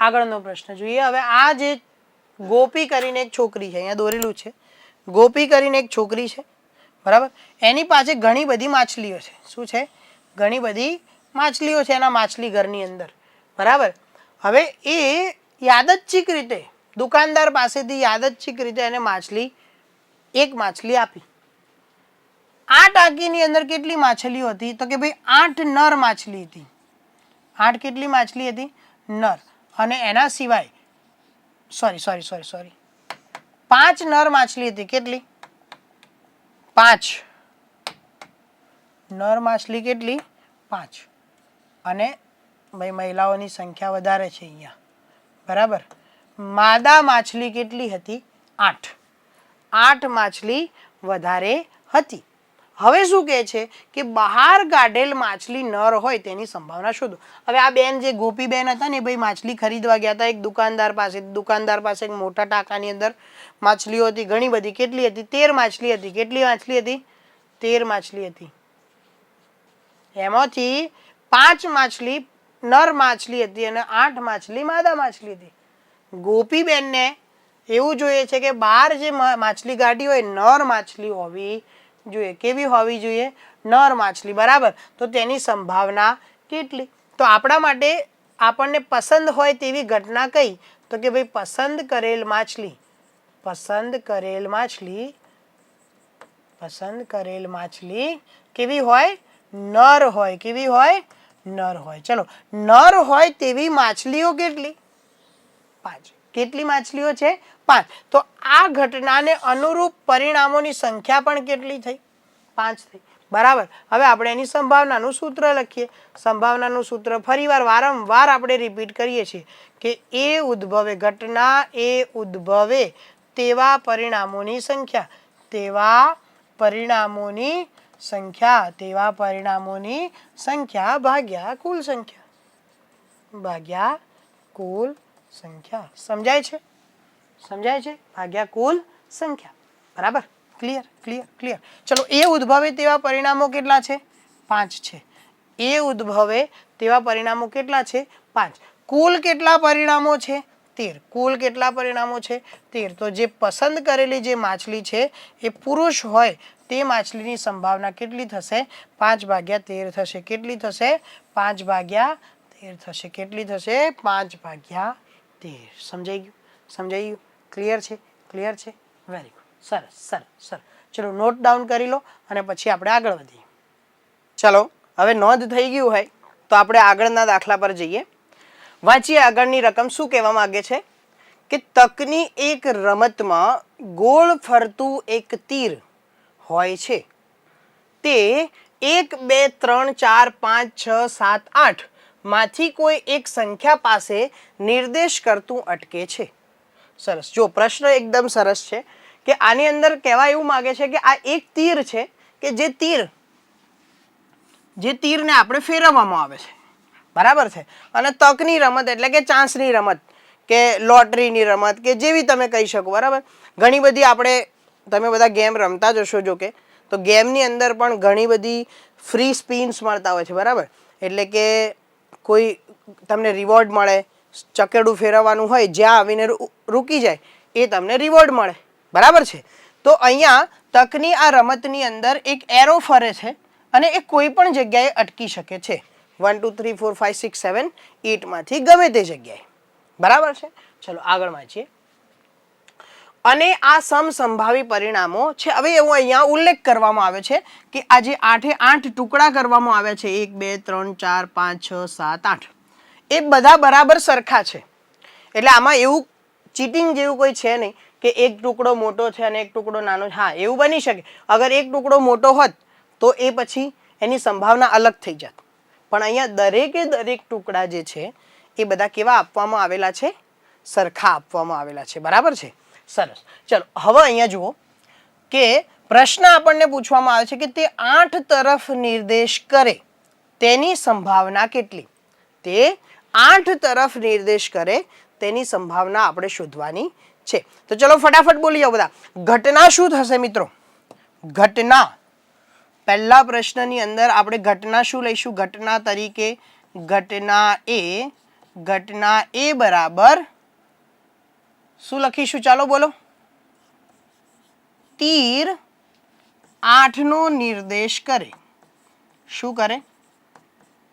આગળનો પ્રશ્ન જોઈએ। હવે આ જે ગોપી કરીને એક છોકરી છે, અહીંયા દોરેલું છે, ગોપી કરીને એક છોકરી છે, બરાબર, એની પાસે ઘણી બધી માછલીઓ છે। શું છે? ઘણી બધી માછલીઓ છે એના માછલી ઘરની અંદર, બરાબર। હવે એ યાદચ્છિક રીતે દુકાનદાર પાસેથી યાદચ્છિક રીતે એને એક માછલી આપી। આ ટાંકીની અંદર કેટલી માછલીઓ હતી? તો કે ભાઈ 8 નર માછલી હતી। 8 કેટલી માછલી હતી? નર। અને એના સિવાય સોરી 5 નર માછલી હતી। કેટલી? 5 નર માછલી। કેટલી? 5। અને ભાઈ મહિલાઓની સંખ્યા વધારે છે અહીંયા, બરાબર। માદા માછલી કેટલી હતી? 8। 8 માછલી વધારે હતી। હવે શું કહે છે કે બહાર કાઢેલ માછલી નર હોય તેની સંભાવના શોધો। હવે આ બેન જે ગોપી બેન હતા ને ભાઈ માછલી ખરીદવા ગયા હતા એક દુકાનદાર પાસે। દુકાનદાર પાસે એક મોટા ટાંકાની અંદર માછલીઓ હતી ઘણી બધી। કેટલી હતી? 13 માછલી હતી। કેટલી માછલી હતી? 13 માછલી હતી। એમાંથી 5 માછલી નર માછલી હતી અને 8 માછલી માદા માછલી હતી। ગોપીબેનને એવું જોઈએ છે કે બહાર જે માછલી કાઢી હોય નર માછલી હોવી જોઈએ। કેવી હોવી જોઈએ? નર માછલી, બરાબર। તો તેની સંભાવના કેટલી? તો આપણા માટે આપણને પસંદ હોય તેવી ઘટના કઈ? તો કે ભાઈ પસંદ કરેલ માછલી કેવી હોય? નર હોય। કેવી હોય? નર હોય। ચલો, નર હોય તેવી માછલીઓ કેટલી? 5। કેટલી માછલીઓ છે? 5। તો આ ઘટનાને અનુરૂપ પરિણામોની સંખ્યા પણ કેટલી થઈ? 5 થઈ, બરાબર। હવે આપણે એની સંભાવનાનું સૂત્ર લખીએ। સંભાવનાનું સૂત્ર ફરીવાર વારંવાર આપણે રિપીટ કરીએ છીએ કે ઘટના એ ઉદ્ભવે તેવા પરિણામોની સંખ્યા ભાગ્યા કુલ સંખ્યા। સમજાય છે? ભાગ્યા કુલ સંખ્યા, બરાબર। ક્લિયર। ચલો, એ ઉદ્ભવે તેવા પરિણામો કેટલા છે? 5 છે। એ ઉદ્ભવે તેવા પરિણામો કેટલા છે? 5। કુલ કેટલા પરિણામો છે? 13। કુલ કેટલા પરિણામો છે? 13। તો જે પસંદ કરેલી જે માછલી છે એ પુરુષ હોય તે માછલીની સંભાવના કેટલી થશે? 5/13 થશે। કેટલી થશે? 5/13 થશે। કેટલી થશે? 5/13। સમજાઈ ગયું? ક્લિયર છે? વેરી ગુડ, સરસ। ચલો, નોટ ડાઉન કરી લો અને પછી આપણે આગળ વધીએ। ચલો, હવે નોંધ થઈ ગયું હોય તો આપણે આગળના દાખલા પર જઈએ। વાંચીએ આગળની રકમ શું કહેવા માંગે છે કે તકની એક રમતમાં ગોળ ફરતું એક તીર હોય છે। તે 1 2 3 4 5 6 7 8 માંથી કોઈ એક સંખ્યા પાસે નિર્દેશ કરતું અટકે છે। સરસ। જો પ્રશ્ન એકદમ સરસ છે કે આની અંદર કહેવા એવું માંગે છે કે આ એક તીર છે કે જે તીરને આપણે ફેરવવામાં આવે છે, બરાબર છે। અને તકની રમત એટલે કે ચાન્સની રમત કે લોટરીની રમત કે જેવી તમે કહી શકો, બરાબર। ઘણી બધી તમે બધા ગેમ રમતા જ હશો। જો કે તો ગેમની અંદર પણ ઘણી બધી ફ્રી સ્પિન્સ મળતા હોય છે, બરાબર। એટલે કે કોઈ તમને રિવોર્ડ મળે, ચકેડું ફેરવવાનું હોય, જ્યાં આવીને રૂકી જાય એ તમને રિવોર્ડ મળે, બરાબર છે। તો અહીંયા તકની આ રમતની અંદર એક એરો ફરે છે અને એ કોઈ પણ જગ્યાએ અટકી શકે છે। 1 2 3 4 5 6 7 8 માંથી ગમે તે જગ્યાએ, બરાબર છે। ચલો આગળ વાંચીએ। અને આ સમસંભાવી પરિણામો છે। હવે એવું અહીંયા ઉલ્લેખ કરવામાં આવે છે કે આ જે 8 ટુકડા કરવામાં આવ્યા છે 1 2 3 4 5 6 7 8 એ બધા બરાબર સરખા છે। એટલે આમાં એવું ચીટિંગ જેવું કોઈ છે નહીં કે એક ટુકડો મોટો છે અને એક ટુકડો નાનો છે। હા, એવું બની શકે। અગર એક ટુકડો મોટો હોત તો એ પછી એની સંભાવના અલગ થઈ જાત। પણ અહીંયા દરેકે દરેક ટુકડા જે છે એ બધા કેવા આપવામાં આવેલા છે? સરખા આપવામાં આવેલા છે, બરાબર છે। સરસ। ચલો, હવે અહીંયા જુઓ કે પ્રશ્ન આપણને પૂછવામાં આવે છે કે તે 8 તરફ નિર્દેશ કરે તેની સંભાવના કેટલી? તે 8 તરફ નિર્દેશ કરે તેની સંભાવના આપણે શોધવાની છે। તો ચલો ફટાફટ બોલી જાઓ બધા। ઘટના શું થશે મિત્રો? ઘટના, પહેલા પ્રશ્નની અંદર આપણે ઘટના શું લઈશું? ઘટના તરીકે ઘટના એ ઘટના એ બરાબર શું લખીશું? ચાલો બોલો. તીર 8 નો નિર્દેશ કરે. શું કરે?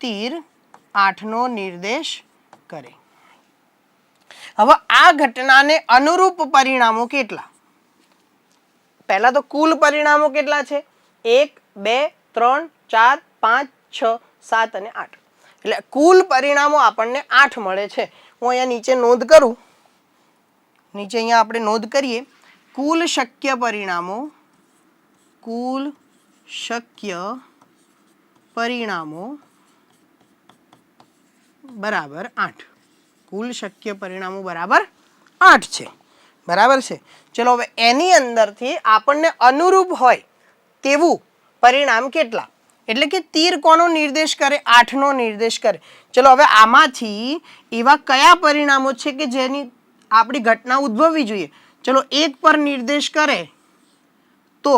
તીર 8 નો નિર્દેશ કરે. હવે આ ઘટનાને અનુરૂપ પરિણામો કેટલા? પહેલા તો કુલ પરિણામો કેટલા છે? 1 2 3 4 5 6 7 અને 8. એટલે કુલ પરિણામો આપણને 8 મળે છે. હું અહીંયા નીચે નોંધ કરું. નીચે અહીંયા આપણે નોંધ કરીએ. કુલ શક્ય પરિણામો, કુલ શક્ય પરિણામો બરાબર 8. કુલ શક્ય પરિણામો બરાબર 8 છે. બરાબર છે. ચલો હવે એની અંદરથી આપણને અનુરૂપ હોય તેવું પરિણામ કેટલા? એટલે કે તીર કોનો નિર્દેશ કરે? 8 નો નિર્દેશ કરે. ચલો હવે આમાંથી એવા કયા પરિણામો છે કે જેની આપણી ઘટના ઉદ્ભવવી જોઈએ? ચલો 1 પર નિર્દેશ કરે તો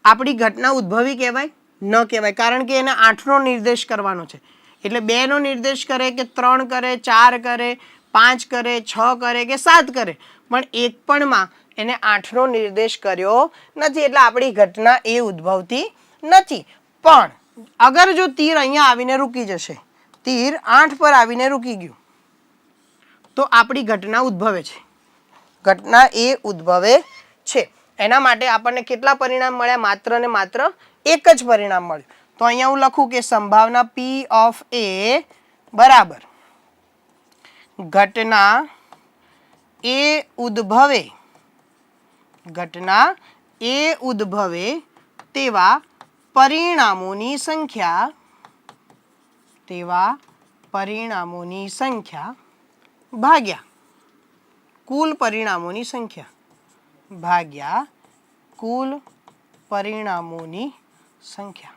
આપણી ઘટના ઉદ્ભવી કહેવાય? ન કહેવાય, કારણ કે એને 8 નો નિર્દેશ કરવાનો છે. એટલે 2 નો નિર્દેશ કરે કે 3 કરે, 4 કરે, 5 કરે, 6 કરે કે 7 કરે, પણ એક પણમાં એને 8 નો નિર્દેશ કર્યો નથી. એટલે આપણી ઘટના એ ઉદ્ભવતી નથી. પણ અગર જો તીર અહીંયા આવીને રૂકી જશે, તીર 8 પર આવીને રૂકી ગયું, તો આપણી ઘટના ઉદ્ભવે છે. ઘટના એ ઉદ્ભવે છે. એના માટે આપણને કેટલા પરિણામ મળ્યા? માત્ર ને માત્ર એક જ પરિણામ મળ્યું. તો અહીંયા હું લખું કે સંભાવના P ઓફ A બરાબર ઘટના એ ઉદ્ભવે, ઘટના એ ઉદ્ભવે તેવા પરિણામોની સંખ્યા, તેવા પરિણામોની સંખ્યા ભાગ્યા કુલ પરિણામોની સંખ્યા, ભાગ્યા કુલ પરિણામોની સંખ્યા.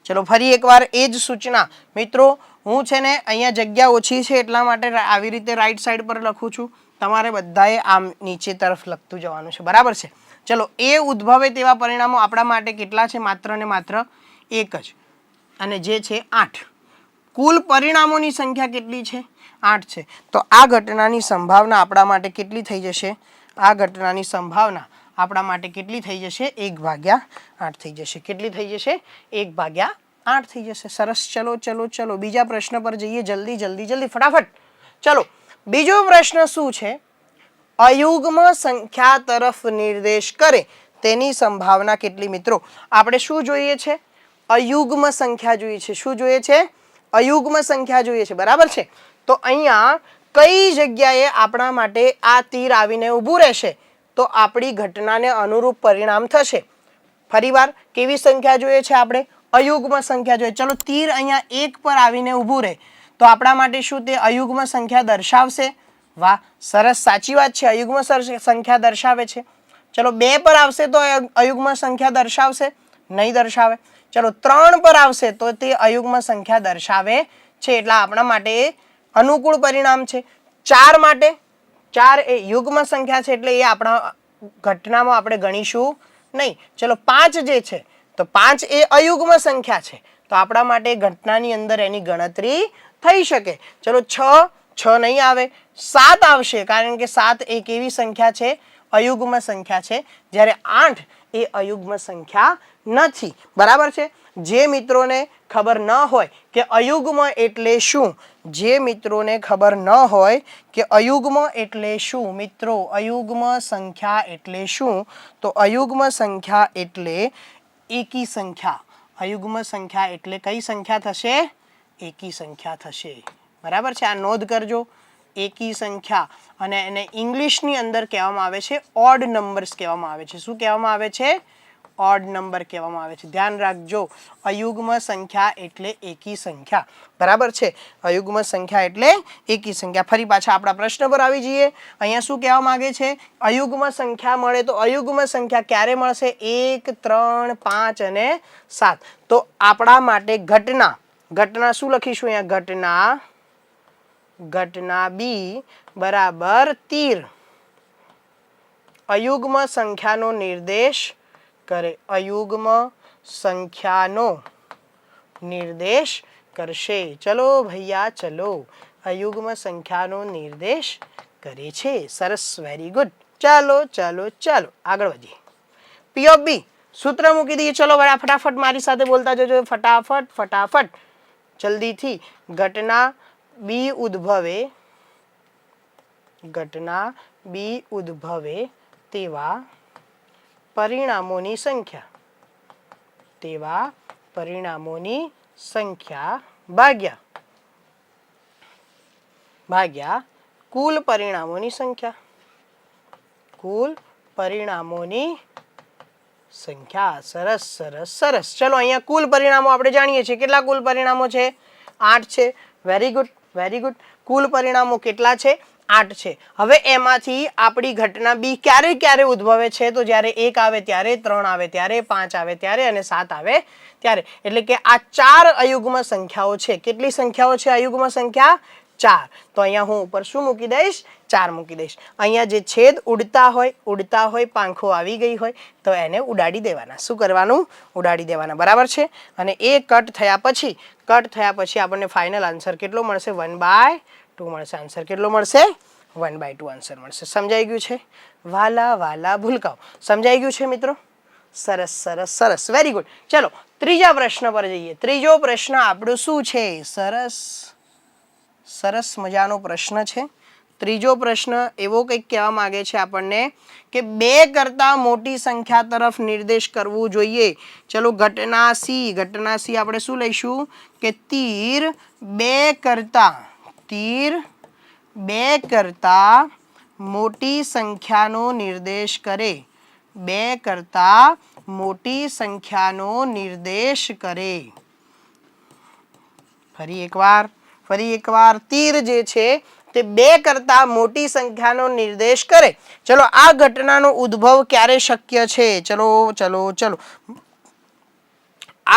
ચલો ફરી એકવાર એ જ સૂચના. મિત્રો હું છે ને અહીંયા જગ્યા ઓછી છે એટલા માટે આવી રીતે રાઈટ સાઈડ પર લખું છું. તમારે બધાએ આમ નીચે તરફ લખતું જવાનું છે. બરાબર છે. ચલો એ ઉદ્ભવે તેવા પરિણામો આપણા માટે કેટલા છે? માત્ર ને માત્ર એક જ, અને જે છે 8. કુલ પરિણામોની સંખ્યા કેટલી છે? 8 છે. તો આ ઘટનાની સંભાવના આપણા માટે કેટલી થઈ જશે? આ ઘટનાની સંભાવના આપણા માટે કેટલી થઈ જશે? 1/8 થઈ જશે. કેટલી થઈ જશે? 1/8 થઈ જશે. સરસ. ચલો ચલો ચલો બીજા પ્રશ્ન પર જઈએ. જલ્દી જલ્દી જલ્દી ફટાફટ. ચલો બીજો પ્રશ્ન શું છે? અયુગ્મ સંખ્યા તરફ નિર્દેશ કરે તેની સંભાવના કેટલી? મિત્રો આપણે શું જોઈએ છે? અયુગ્મ સંખ્યા જોઈએ છે. શું જોઈએ છે? અયુગ્મ સંખ્યા જોઈએ છે. બરાબર છે. તો અહીંયા કઈ જગ્યાએ આપણા માટે આ તીર આવીને ઊભું રહેશે તો આપણી ઘટનાને અનુરૂપ પરિણામ થશે? ફરીવાર કેવી સંખ્યા જોઈએ છે આપણે? અયુગ્મ સંખ્યા જોઈએ. ચલો તીર અહીંયા 1 પર આવીને ઊભું રહે તો આપણા માટે શું તે અયુગ્મ સંખ્યા દર્શાવશે? વાહ, સરસ, સાચી વાત છે. અયુગ્મ સંખ્યા દર્શાવે છે. ચલો 2 પર આવશે તો અયુગ્મ સંખ્યા દર્શાવશે? નહીં દર્શાવે. ચલો 3 પર આવશે તો તે અયુગ્મ સંખ્યા દર્શાવે છે. એટલે આપણા માટે અનુકૂળ પરિણામ છે. 4 માટે, 4 એ યુગ્મ સંખ્યા છે એટલે એ આપણા ઘટનામાં આપણે ગણીશું નહીં. ચલો 5 જે છે તો 5 એ અયુગ્મ સંખ્યા છે તો આપણા માટે ઘટનાની અંદર એની ગણતરી થઈ શકે. ચલો 6 નહીં આવે. 7 આવશે કારણ કે 7 એ કેવી સંખ્યા છે? અયુગ્મ સંખ્યા છે. જ્યારે 8 એ અયુગ્મ સંખ્યા નથી. બરાબર છે. જે મિત્રોને ખબર ન હોય કે અયુગ્મ એટલે શું, જે મિત્રોને ખબર ન હોય કે અયુગ્મ એટલે શું, મિત્રો અયુગ્મ સંખ્યા એટલે શું, તો અયુગ્મ સંખ્યા એટલે એકી સંખ્યા. અયુગ્મ સંખ્યા એટલે કઈ સંખ્યા થશે? એકી સંખ્યા થશે. બરાબર છે. આ નોંધ કરજો. એકી સંખ્યા, અને એને ઇંગ્લિશની અંદર કહેવામાં આવે છે ઓડ નંબર્સ કહેવામાં આવે છે. શું કહેવામાં આવે છે? ઓડ નંબર કહેવામાં આવે છે. ધ્યાન રાખજો. અયુગ્મ સંખ્યા એટલે એકી સંખ્યા. બરાબર છે. અયુગ્મ સંખ્યા એટલે એકી સંખ્યા. ફરી પાછા આપણા પ્રશ્ન પર આવી જઈએ. અહીંયા શું કહેવા માંગે છે? અયુગ્મ સંખ્યા મળે તો અયુગ્મ સંખ્યા ક્યારે મળશે? 1 3 5 અને 7. તો આપણા માટે ઘટના શું લખીશું અહીંયા? ઘટના બી બરાબર તીર અયુગ્મ સંખ્યાનો નિર્દેશ કરે. અયુગ્મ સંખ્યાનો નિર્દેશ કરશે. ચલો ભૈયા ચલો, અયુગ્મ સંખ્યાનો નિર્દેશ કરે છે. સરસ, વેરી ગુડ. ચાલો ચાલો ચાલો આગળ વધીએ. પી ઓફ બી સૂત્ર મૂકી દઈએ. ચલો ફટાફટ મારી સાથે બોલતા જજો, ફટાફટ ફટાફટ જલ્દીથી. ઘટના બી ઉદ્ભવે તેવા પરિણામોની સંખ્યા ભાગ્યા કુલ પરિણામોની સંખ્યા. સરસ સરસ સરસ. ચલો અહીંયા કુલ પરિણામો આપણે જાણીએ છીએ. કેટલા કુલ પરિણામો છે? 8 છે. Very good very good. કુલ પરિણામો કેટલા છે? 8 છે. હવે એમાંથી આપણી ઘટના બી ક્યારે ઉદ્ભવે છે? તો જ્યારે 1 આવે ત્યારે, 3 આવે ત્યારે, 5 આવે ત્યારે અને 7 આવે ત્યારે. એટલે કે આ 4 અયુગ્મ સંખ્યાઓ છે. કેટલી સંખ્યાઓ છે અયુગ્મ સંખ્યા? 4. તો અહીંયા હું ઉપર શું મૂકી દઈશ? 4 મૂકી દઈશ. અહીંયા જે છેદ ઉડતા હોય, પાંખો આવી ગઈ હોય તો એને ઉડાડી દેવાના. શું કરવાનું? ઉડાડી દેવાના. બરાબર છે. અને એ કટ થયા પછી આપણને ફાઇનલ આન્સર કેટલો મળશે? 1/2 મળશે. આન્સર કેટલો મળશે? 1/2 આન્સર મળશે. સમજાઈ ગયું છે? વાલા વાલા ભૂલકાઓ, સમજાઈ ગયું છે મિત્રો? સરસ સરસ સરસ, વેરી ગુડ. ચલો ત્રીજા પ્રશ્ન પર જઈએ. ત્રીજો પ્રશ્ન આપણો શું છે? સરસ મજાનો પ્રશ્ન છે. ત્રીજો પ્રશ્ન એવો કંઈક કહેવા માંગે છે આપણને કે 2 કરતાં મોટી સંખ્યા તરફ નિર્દેશ કરવું જોઈએ. ચલો ઘટના સી આપણે શું લઈશું કે તીર 2 કરતાં મોટી સંખ્યાનો નિર્દેશ કરે. 2 કરતાં મોટી સંખ્યાનો નિર્દેશ કરે. ફરી એકવાર તીર જે છે તે 2 કરતાં મોટી સંખ્યાનો નિર્દેશ કરે. ચલો આ ઘટનાનો ઉદ્ભવ ક્યારે શક્ય છે? ચલો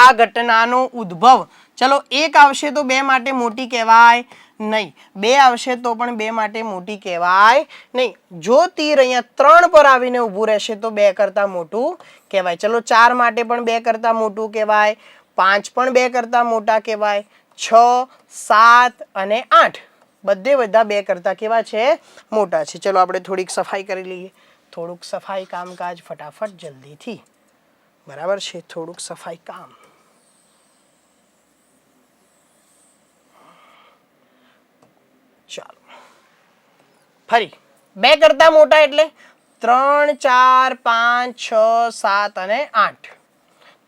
આ ઘટનાનો ઉદ્ભવ 1 આવશે તો 2 માટે મોટી કહેવાય નહીં, 2 આવશે તો પણ 2 માટે મોટી કહેવાય નહીં. જો તીર અહીંયા 3 પર આવીને ઊભું રહેશે તો 2 કરતાં મોટું કહેવાય. ચલો 4 માટે પણ 2 કરતાં મોટું કહેવાય, 5 પણ 2 કરતાં મોટા કહેવાય, 6, 7 અને 8 બધા 2 કરતાં કેવા છે? મોટા છે. ચલો આપણે થોડીક સફાઈ કરી લઈએ. થોડુંક સફાઈ કામકાજ ફટાફટ જલ્દીથી. બરાબર છે? થોડુંક સફાઈ કામ. ચાલો ફરી 2 કરતાં મોટા એટલે 3, 4, 5, 6, 7 અને 8.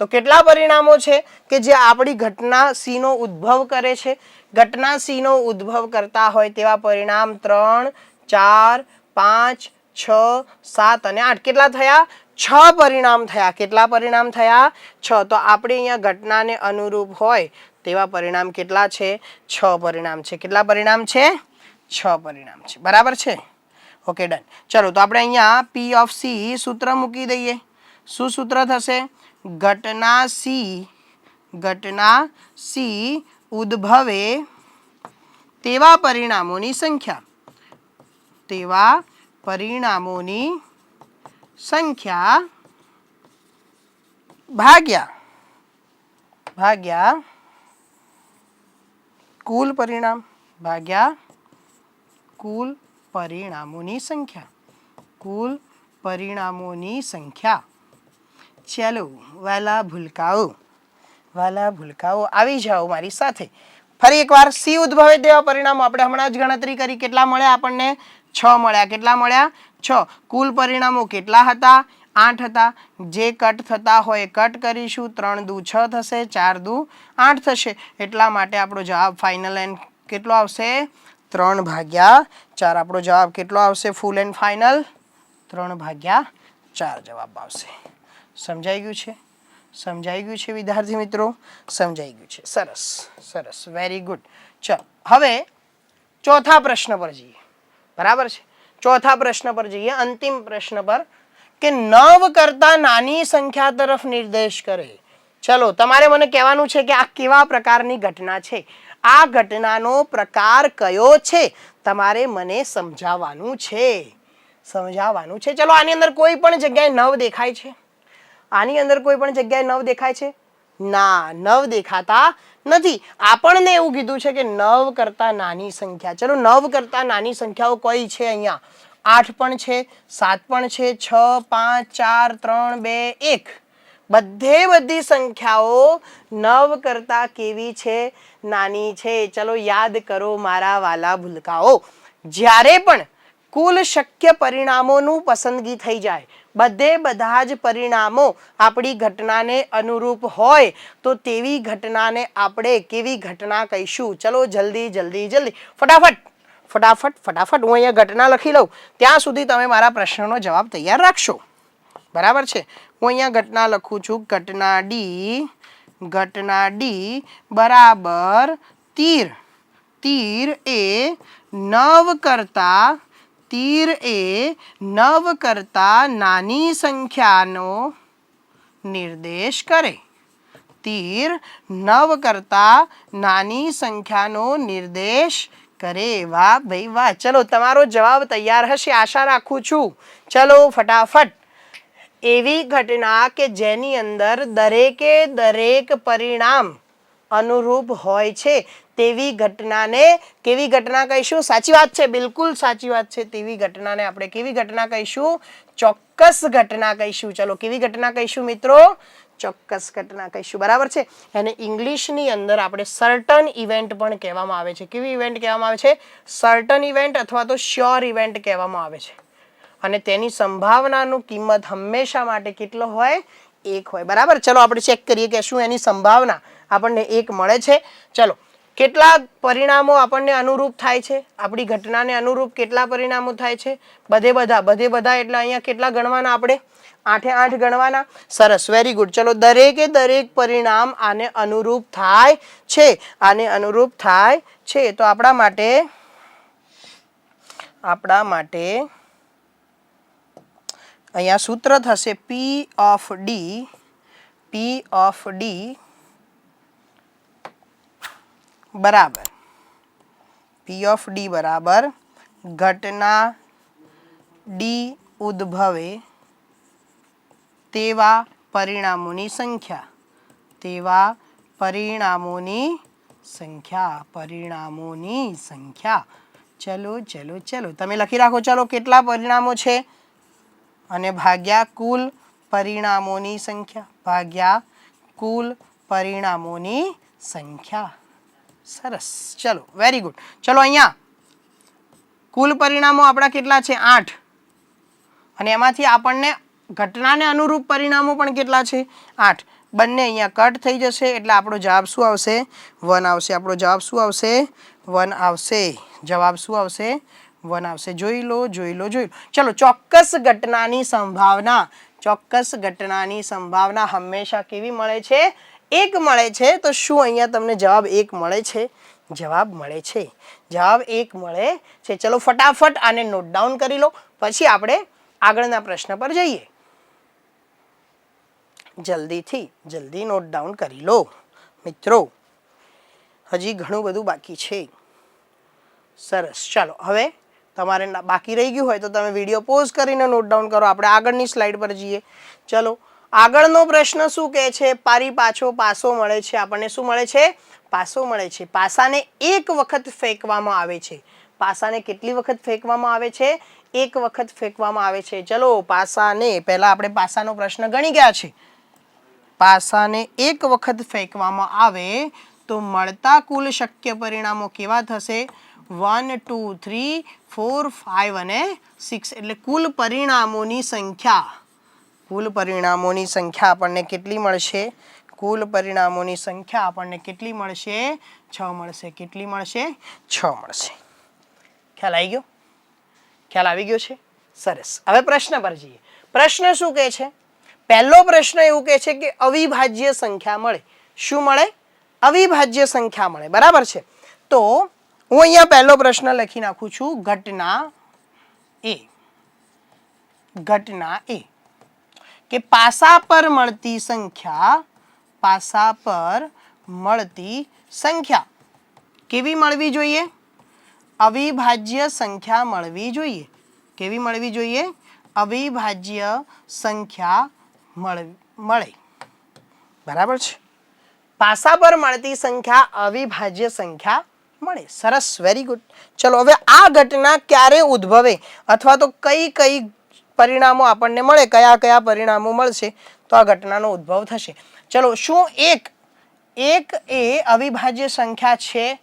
તો કેટલા પરિણામો છે કે જે આપણી ઘટના સી નો ઉદ્ભવ કરે છે? ઘટના સી નો ઉદ્ભવ કરતા હોય તેવા પરિણામ 3, 4, 5, 6, 7 અને 8 કેટલા થયા? 6 પરિણામ થયા. કેટલા પરિણામ થયા? 6. તો આપણે અહીંયા ઘટનાને અનુરૂપ હોય તેવા પરિણામ કેટલા છે? 6 પરિણામ છે. કેટલા પરિણામ છે? 6 પરિણામ છે. બરાબર છે? Okay done. ચલો તો આપણે અહીંયા પી ઓફ સી સૂત્ર મૂકી દઈએ. શું સૂત્ર થશે? ઘટના સી ઉદ્ભવે તેવા પરિણામોની સંખ્યા ભાગ્યા કુલ પરિણામોની સંખ્યા. ચલો વાલા ભૂલકાઓ આવી જાઓ મારી સાથે. ફરી એકવાર સી ઉદ્ભવે તેવા પરિણામો આપણે હમણાં જ ગણતરી કરી. કેટલા મળ્યા આપણને? 6 મળ્યા. કેટલા મળ્યા? 6. કુલ પરિણામો કેટલા હતા? 8 હતા. જે કટ થતા હોય કટ કરીશું. 3 દુ 6 થશે, 4 દુ 8 થશે. એટલા માટે આપણો જવાબ ફાઇનલ એન્ડ કેટલો આવશે? 3/4. આપણો જવાબ કેટલો આવશે? ફૂલ એન્ડ ફાઇનલ 3/4 જવાબ આવશે. સમજાઈ ગયું છે? સમજાઈ ગયું છે વિદ્યાર્થી મિત્રો? સમજાઈ ગયું છે. સરસ સરસ, વેરી ગુડ. ચલો હવે ચોથા પ્રશ્ન પર જઈએ. બરાબર છે? ચોથા પ્રશ્ન પર જઈએ, અંતિમ પ્રશ્ન પર કે 9 કરતાં નાની સંખ્યા તરફ નિર્દેશ કરે. ચલો તમારે મને કહેવાનું છે કે આ કેવા પ્રકારની ઘટના છે, આ ઘટનાનો પ્રકાર કયો છે, તમારે મને સમજાવવાનું છે. ચલો આની અંદર કોઈ પણ જગ્યાએ 9 દેખાય છે? આની અંદર કોઈ પણ જગ્યાએ 9 દેખાય છે? ના, 9 દેખાતા નથી. આપણને એવું કીધું છે કે 9 કરતા નાની સંખ્યા. ચલો 9 કરતા નાની સંખ્યાઓ કઈ છે? અહીંયા 8 પણ છે, 7 પણ છે, 6, 5, 4, 3, 2, 1. બધી સંખ્યાઓ 9 કરતા કેવી છે? નાની છે. ચલો યાદ કરો મારા વાલા ભૂલકાઓ, જ્યારે પણ કુલ શક્ય પરિણામોનું પસંદગી થઈ જાય, બધા જ પરિણામો આપણી ઘટનાને અનુરૂપ હોય તો તેવી ઘટનાને આપણે કેવી ઘટના કહીશું? ચલો જલ્દી ફટાફટ હું અહીંયા ઘટના લખી લઉં, ત્યાં સુધી તમે મારા પ્રશ્નનો જવાબ તૈયાર રાખશો. બરાબર છે? હું અહીંયા ઘટના લખું છું. ઘટના ડી બરાબર તીર. તીર એ 9 કરતા નાની સંખ્યાનો નિર્દેશ કરે. તીર 9 કરતા નાની સંખ્યાનો નિર્દેશ કરે. વાહ ભાઈ વાહ. ચલો તમારો જવાબ તૈયાર હશે, આશા રાખું છું. ચલો ફટાફટ. એવી ઘટના કે જેની અંદર દરેક પરિણામ અનુરૂપ હોય છે તેવી ઘટનાને કેવી ઘટના કહીશું? સાચી વાત છે, બિલકુલ સાચી વાત છે. તેવી ઘટનાને આપણે કેવી ઘટના કહીશું? ચોક્કસ ઘટના કહીશું. ચલો કેવી ઘટના કહીશું મિત્રો? ચોક્કસ ઘટના કહીશું. બરાબર છે? અને ઇંગ્લિશની અંદર આપણે સર્ટન ઇવેન્ટ પણ કહેવામાં આવે છે. કેવી ઇવેન્ટ કહેવામાં આવે છે? સર્ટન ઇવેન્ટ અથવા તો શ્યોર ઇવેન્ટ કહેવામાં આવે છે. અને તેની સંભાવનાનું કિંમત હંમેશા માટે કેટલો હોય? 1 હોય. બરાબર? ચલો આપણે ચેક કરીએ કે શું એની સંભાવના આપણને 1 મળે છે. ચલો કેટલા પરિણામો આપણને અનુરૂપ થાય છે? આપણી ઘટનાને અનુરૂપ કેટલા પરિણામો થાય છે? બધે બધા એટલે અહીંયા કેટલા ગણવાના આપણે? 8 8 ગણવાના. સરસ, વેરી ગુડ. ચલો દરેક પરિણામ આને અનુરૂપ થાય છે. આને અનુરૂપ થાય છે તો આપણા માટે અહીંયા સૂત્ર થશે P of D બરાબર ઘટના ડી ઉદ્ભવે તેવા પરિણામોની સંખ્યા. ચલો તમે લખી રાખો. ચલો કેટલા પરિણામો છે અને ભાગ્યા કુલ પરિણામોની સંખ્યા. સરસ, ચલો વેરી ગુડ. ચલો અહીંયા કુલ પરિણામો આપણા કેટલા છે? 8. અને એમાંથી આપણને ઘટનાને અનુરૂપ પરિણામો પણ કેટલા છે? 8. બંને અહીંયા કટ થઈ જશે એટલે આપણો જવાબ શું આવશે? 1 આવશે. આપણો જવાબ શું આવશે? 1 આવશે. જવાબ શું આવશે? 1 આવશે. જોઈ લો. ચલો ચોક્કસ ઘટનાની સંભાવના હંમેશા કેવી મળે છે? 1 મળે છે. તો શું અહીંયા તમને જવાબ 1 મળે છે? જવાબ મળે છે. જવાબ 1 મળે છે. ચલો ફટાફટ આને નોટ ડાઉન કરી લો, પછી આપણે આગળના પ્રશ્ન પર જઈએ. જલ્દી નોટ ડાઉન કરી લો મિત્રો, હજી ઘણું બધું બાકી છે. સરસ, ચાલો હવે તમારે બાકી રહી ગયું હોય તો તમે વિડીયો પોઝ કરીને નોટ ડાઉન કરો. આપણે આગળની સ્લાઇડ પર જઈએ. ચલો આગળનો પ્રશ્ન શું કહે છે? પારી પાછો પાસો મળે છે. આપણને શું મળે છે? પાસો મળે છે. પાસાને 1 વખત ફેંકવામાં આવે છે. પાસાને કેટલી વખત ફેંકવામાં આવે છે? 1 વખત ફેંકવામાં આવે છે. ચલો પાસાને પહેલા આપણે પાસાનો પ્રશ્ન ગણી ગયા છે. પાસાને 1 વખત ફેંકવામાં આવે તો મળતા કુલ શક્ય પરિણામો કેવા થશે? 1 2 3 4 5 અને 6. એટલે કુલ પરિણામોની સંખ્યા આપણને કેટલી મળશે? કુલ પરિણામોની સંખ્યા આપણને કેટલી મળશે? 6 મળશે. કેટલી મળશે? 6 મળશે. ખ્યાલ આવી ગયો છે? સરસ. હવે પ્રશ્ન પર જઈએ. પ્રશ્ન શું કહે છે? પહેલો પ્રશ્ન એવું કહે છે કે અવિભાજ્ય સંખ્યા મળે. શું મળે? અવિભાજ્ય સંખ્યા મળે. બરાબર છે? તો હું અહીંયા પહેલો પ્રશ્ન લખી નાખું છું. ઘટના એ કે પાસા પર મળતી સંખ્યા કેવી મળવી જોઈએ? અવિભાજ્ય સંખ્યા મળવી જોઈએ. કેવી મળવી જોઈએ? અવિભાજ્ય સંખ્યા મળે. બરાબર છે? પાસા પર મળતી સંખ્યા અવિભાજ્ય સંખ્યા મળે. સરસ, વેરી ગુડ. ચલો હવે આ ઘટના ક્યારે ઉદ્ભવે અથવા તો કઈ કઈ પરિણામો આપણને મળે, કયા કયા પરિણામો મળશે તો આ ઘટનાનો ઉદ્ભવ થશે. ચલો, શું એક એ અવિભાજ્ય સંખ્યા છે?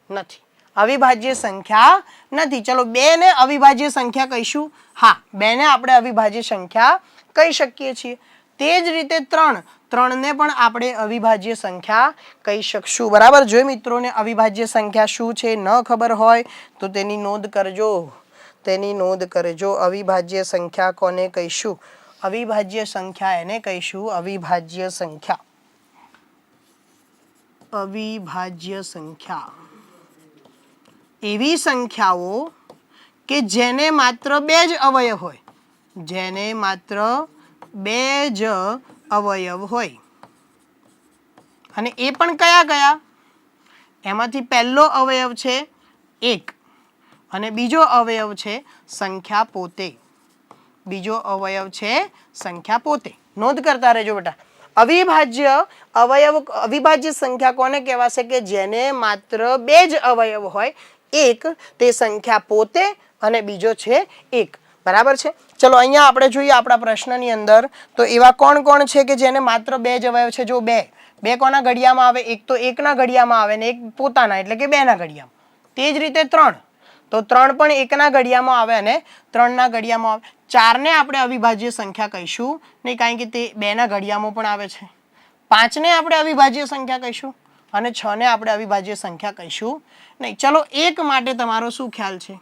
નથી, અવિભાજ્ય સંખ્યા નથી. ચલો, 2 ને અવિભાજ્ય સંખ્યા કહીશું? હા, 2 ને આપણે અવિભાજ્ય સંખ્યા કહી શકીએ છીએ. તે જ રીતે 3 ને પણ આપણે અવિભાજ્ય સંખ્યા કહી શકશું. બરાબર. જો મિત્રોને અવિભાજ્ય સંખ્યા શું છે ન ખબર હોય તો તેની નોંધ કરજો. અવિભાજ્ય સંખ્યા કોને કહીશું? અવિભાજ્ય સંખ્યા એને કહીશું અવિભાજ્ય સંખ્યા. અવિભાજ્ય સંખ્યા એવી સંખ્યાઓ કે જેને માત્ર 2 જ અવયવ હોય, જેને માત્ર 2 જ અવયવ હોય. અને એ પણ કયા કયા? એમાંથી પહેલો અવયવ છે 1 અને બીજો અવયવ છે સંખ્યા પોતે. બીજો અવયવ છે સંખ્યા પોતે. નોંધ કરતા રહેજો બેટા. અવિભાજ્ય સંખ્યા કોને કહેવાશે? કે જેને માત્ર 2 જ અવયવ હોય. એક તે સંખ્યા પોતે અને બીજો છે 1. બરાબર છે. ચલો, અહીંયા આપણે જોઈએ આપણા પ્રશ્નની અંદર તો એવા કોણ કોણ છે કે જેને માત્ર 2 જ અવયવ છે? જો 2 કોના ઘડિયામાં આવે? એક તો 1 ના ઘડિયામાં આવે ને એક પોતાના એટલે કે 2 ના ઘડિયામાં. તે જ રીતે 3 તો 3 પણ 1 ના ઘડિયામાં આવે અને 3 ના ઘડિયામાં આવે. 4 ને આપણે અવિભાજ્ય સંખ્યા કહીશું નહીં, કારણ કે તે 2 ના ઘડિયામાં પણ આવે છે. 5 ને આપણે અવિભાજ્ય સંખ્યા કહીશું અને 6 ને આપણે અવિભાજ્ય સંખ્યા કહીશું નહીં. ચલો, 1 માટે તમારો શું ખ્યાલ છે?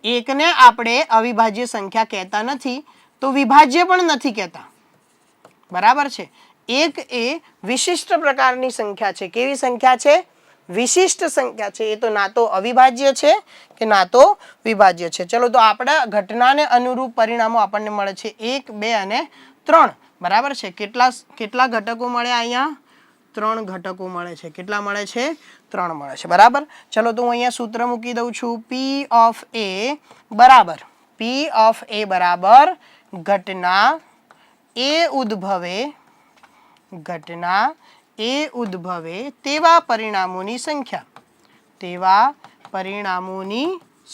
1 ને આપણે અવિભાજ્ય સંખ્યા કહેતા નથી તો વિભાજ્ય પણ નથી કહેતા. બરાબર છે. 1 એ વિશિષ્ટ પ્રકારની સંખ્યા છે. કેવી સંખ્યા છે? વિશિષ્ટ સંખ્યા છે. એ તો ના તો અવિભાજ્ય છે કે ના તો વિભાજ્ય છે. ચલો, તો આપણા ઘટનાને અનુરૂપ પરિણામો આપણને મળે છે 1, 2 અને 3. બરાબર છે. કેટલા ઘટકો મળે? અહીંયા 3 ઘટકો મળે છે. કેટલા મળે છે? 3 મળે છે. બરાબર. ચલો, તો હું અહીંયા સૂત્ર મૂકી દઉં છું. P of A બરાબર ઘટના એ ઉદ્ભવે તેવા પરિણામોની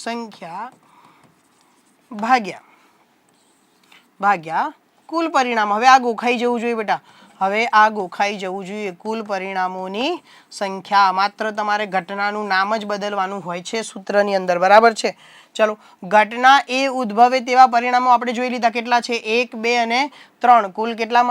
સંખ્યા ભાગ્યા કુલ પરિણામ. હવે આ ગોખાઈ જવું જોઈએ બેટા. કુલ પરિણામોની સંખ્યા. માત્ર તમારે ઘટનાનું નામ જ બદલવાનું હોય છે સૂત્રની અંદર. બરાબર છે. ચલો, ઘટના એ ઉદ્ભવે તેવા પરિણામો આપણે જોઈ લીધા. કેટલા છે? 1, 2 અને 3. કુલ કેટલા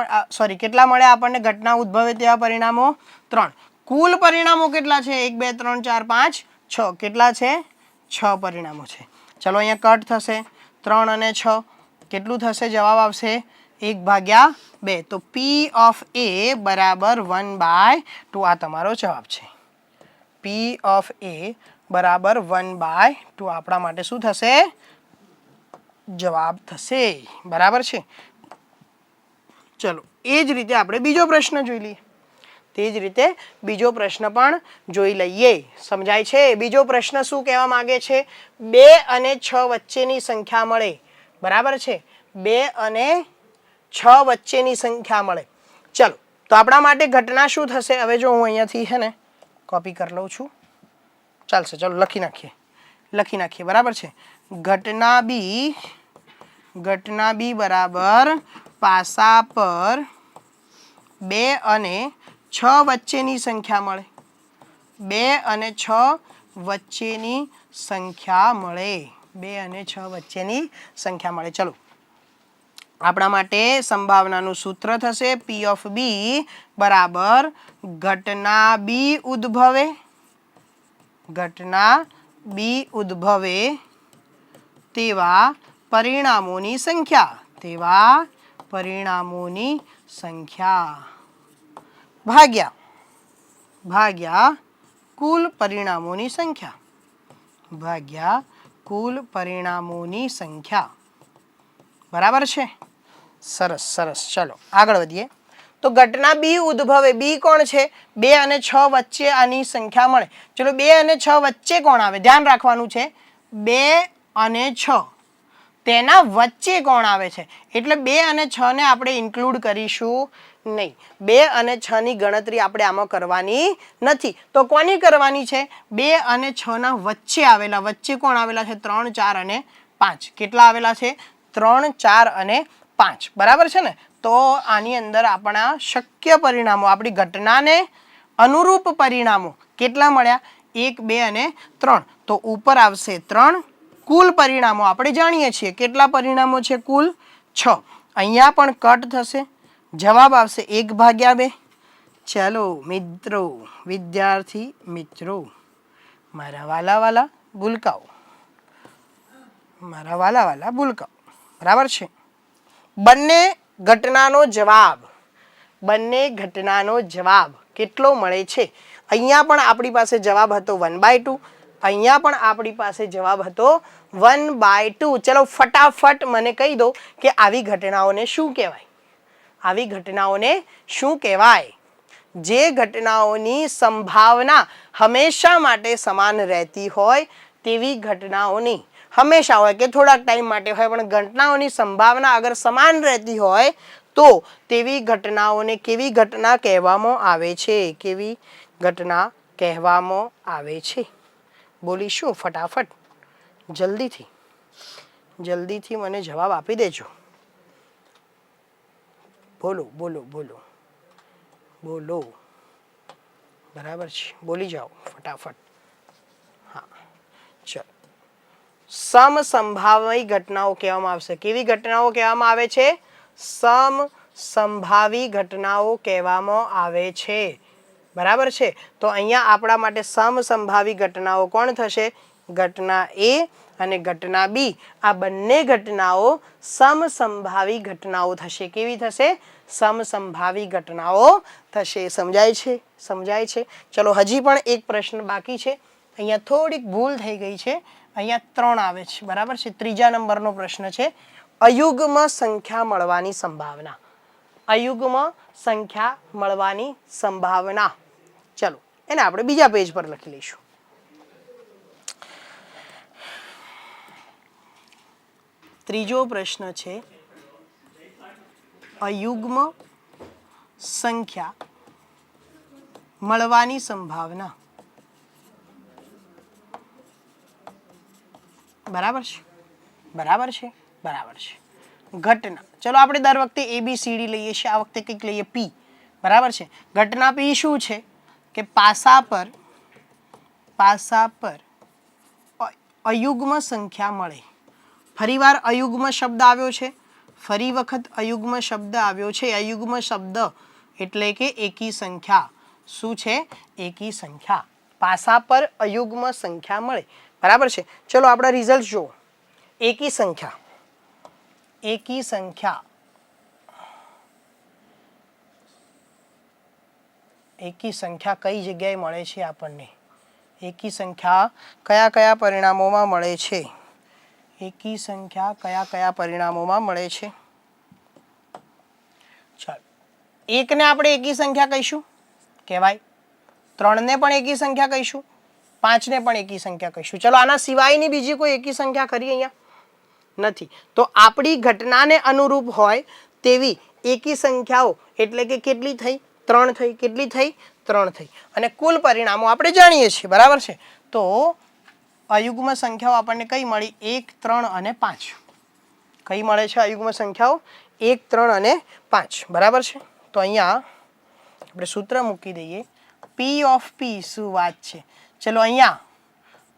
મળ્યા આપણને ઘટના ઉદ્ભવે તેવા પરિણામો? 3. કુલ પરિણામો કેટલા છે? 1, 2, 3, 4, 5, 6. કેટલા છે? 6 પરિણામો છે. ચલો, અહીંયા કટ થશે. 3 અને 6 કેટલું થશે? જવાબ આવશે 1/2. તો P of A બરાબર 1/2. આ તમારો જવાબ છે. P of A બરાબર 1/2 આપણા માટે શું થશે? જવાબ થશે. બરાબર છે. ચલો, એ જ રીતે આપણે બીજો પ્રશ્ન જોઈ લઈએ. સમજાય છે? બીજો પ્રશ્ન શું કહેવા માંગે છે? 2 અને 6 વચ્ચેની સંખ્યા મળે. બરાબર છે. 2 અને 6 વચ્ચેની સંખ્યા મળે. ચલો, તો આપણા માટે ઘટના શું થશે? હવે જો હું અહીંયાથી છે ને કોપી કરી લઉં છું. ચાલશે. ચલો, લખી નાખીએ. બરાબર છે. ઘટના બી બરાબર પાસા પર 2 અને 6 વચ્ચેની સંખ્યા મળે. 2 અને 6 વચ્ચેની સંખ્યા મળે. ચલો, આપણા માટે સંભાવનાનું સૂત્ર થશે P of B બરાબર ઘટના બી ઉદ્ભવે તેવા પરિણામોની સંખ્યા ભાગ્યા કુલ પરિણામોની સંખ્યા. બરાબર છે. સરસ. ચલો, આગળ વધીએ. તો ઘટના બી ઉદ્ભવે. બી કોણ છે? 2 અને 6 વચ્ચે આની સંખ્યા મળે. ચલો, 2 અને 6 વચ્ચે કોણ આવે? ધ્યાન રાખવાનું છે. 2 અને 6. તેના વચ્ચે કોણ આવે છે. એટલે 2 અને 6 ને આપણે ઇન્ક્લુડ કરીશું નહીં. 2 અને 6 ની ગણતરી આપણે આમાં કરવાની નથી. તો કોની કરવાની છે? 2 અને 6 ના વચ્ચે આવેલા. વચ્ચે કોણ આવેલા છે? 3, 4 અને 5. કેટલા આવેલા છે? 3, 4 અને 5. બરાબર છે ને? તો આની અંદર આપણા શક્ય પરિણામો, આપણી ઘટનાને અનુરૂપ પરિણામો કેટલા મળ્યા? 1, 2 અને 3. તો ઉપર આવશે 3. કુલ પરિણામો આપણે જાણીએ છીએ કેટલા પરિણામો છે? કુલ 6. અહીંયા પણ કટ થશે. જવાબ આવશે 1/2. ચાલો મિત્રો, વિદ્યાર્થી મિત્રો, મારા વાલા ભૂલકાઓ, મારા વાલા ભૂલકાઓ, બરાબર છે? બંને ઘટનાનો જવાબ કેટલો મળે છે? અહીંયા પણ આપણી પાસે જવાબ હતો 1/2. અહીંયા પણ આપણી પાસે જવાબ હતો 1/2. ચલો ફટાફટ મને કહી દો કે આવી ઘટનાઓને શું કહેવાય? આવી ઘટનાઓને શું કહેવાય? જે ઘટનાઓની સંભાવના હંમેશા માટે સમાન રહેતી હોય તેવી ઘટનાઓની, હંમેશા હોય કે થોડાક ટાઈમ માટે હોય, પણ ઘટનાઓની સંભાવના અગર સમાન રહેતી હોય તો તેવી ઘટનાઓને કેવી ઘટના કહેવામાં આવે છે? કેવી ઘટના કહેવામાં આવે છે? બોલીશું ફટાફટ, જલ્દીથી મને જવાબ આપી દેજો. બોલો. બરાબર છે, બોલી જાઓ ફટાફટ. હા, ચલો. સમસંભાવી ઘટનાઓ કહેવામાં આવશે. કેવી ઘટનાઓ કહેવામાં આવે છે? સમસંભાવી ઘટનાઓ કહેવામાં આવે છે. બરાબર છે? તો અહીંયા આપણા માટે સમસંભાવી ઘટનાઓ કોણ થશે? ઘટના A અને ઘટના B. આ બંને ઘટનાઓ સમસંભાવી ઘટનાઓ થશે. કેવી થશે? સમસંભાવી ઘટનાઓ થશે. સમજાય છે? ચલો, હજી પણ એક પ્રશ્ન બાકી છે. અહીંયા થોડીક ભૂલ થઈ ગઈ છે. અહીંયા 3 આવે છે. બરાબર છે? 3જા નંબરનો પ્રશ્ન છે અયુગ્મ સંખ્યા મળવાની સંભાવના. અયુગ્મ સંખ્યા મળવાની સંભાવના. ચલો, એને આપણે બીજા પેજ પર લખી લઈશું. ત્રીજો પ્રશ્ન છે અયુગ્મ સંખ્યા મળવાની સંભાવના. બરાબર છે. ઘટના, ચલો આપણે દર વખતે ABCD લઈએ છીએ, આ વખતે કંઈક લઈએ P. બરાબર છે? ઘટના P શું છે? કે પાસા પર અયુગ્મ સંખ્યા મળે. ફરીવાર અયુગ્મ શબ્દ આવ્યો છે. ફરી વખત અયુગ્મ શબ્દ આવ્યો છે. અયુગ્મ શબ્દ એટલે કે એકી સંખ્યા. શું છે? એકી સંખ્યા. પાસા પર અયુગ્મ સંખ્યા મળે. બરાબર છે? ચલો આપણા રિઝલ્ટ જુઓ. એકી સંખ્યા કઈ જગ્યાએ મળે છે આપણને? એકી સંખ્યા કયા પરિણામોમાં મળે છે? એકી સંખ્યા કયા પરિણામોમાં મળે છે? ચાલો, 1 ને આપણે એકી સંખ્યા કહીશું, કહેવાય. 3 ને પણ એકી સંખ્યા કહીશું, 5 ને પણ એકી સંખ્યા કહીશું. ચલો, આના સિવાયની બીજી કોઈ એકી સંખ્યા ખરી અહીંયા? નથી. તો આપણી ઘટનાને અનુરૂપ હોય તેવી એકી સંખ્યાઓ એટલે કે કેટલી થઈ? 3 થઈ. કેટલી થઈ? 3 થઈ. અને કુલ પરિણામો આપણે જાણીએ છીએ. બરાબર છે? તો અયુગ્મ સંખ્યાઓ આપણને કઈ મળી? 1, 3 અને 5. કઈ મળે છે અયુગ્મ સંખ્યાઓ? 1, 3 અને 5. બરાબર છે? તો અહીંયા આપણે સૂત્ર મૂકી દઈએ. P of P શું વાત છે? ચલો, અહીંયા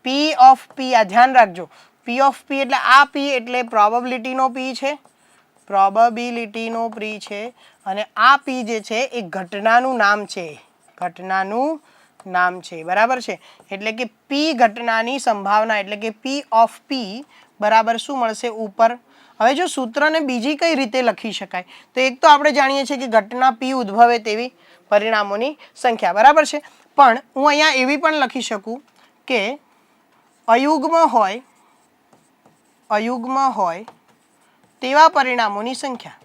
P of P, આ ધ્યાન રાખજો. P of P એટલે આ P એટલે પ્રોબેબિલિટીનો P છે. અને આ P જે છે એ ઘટનાનું નામ છે. બરાબર છે? એટલે કે P ઘટનાની સંભાવના એટલે કે P of P બરાબર શું મળશે? ઉપર. હવે જો સૂત્રને બીજી કઈ રીતે લખી શકાય? તો એક તો આપણે જાણીએ છીએ કે ઘટના P ઉદ્ભવે તેવી પરિણામોની સંખ્યા. બરાબર છે? પણ હું અહીંયા એવી પણ લખી શકું કે અયુગ્મ હોય તેવા પરિણામોની સંખ્યા.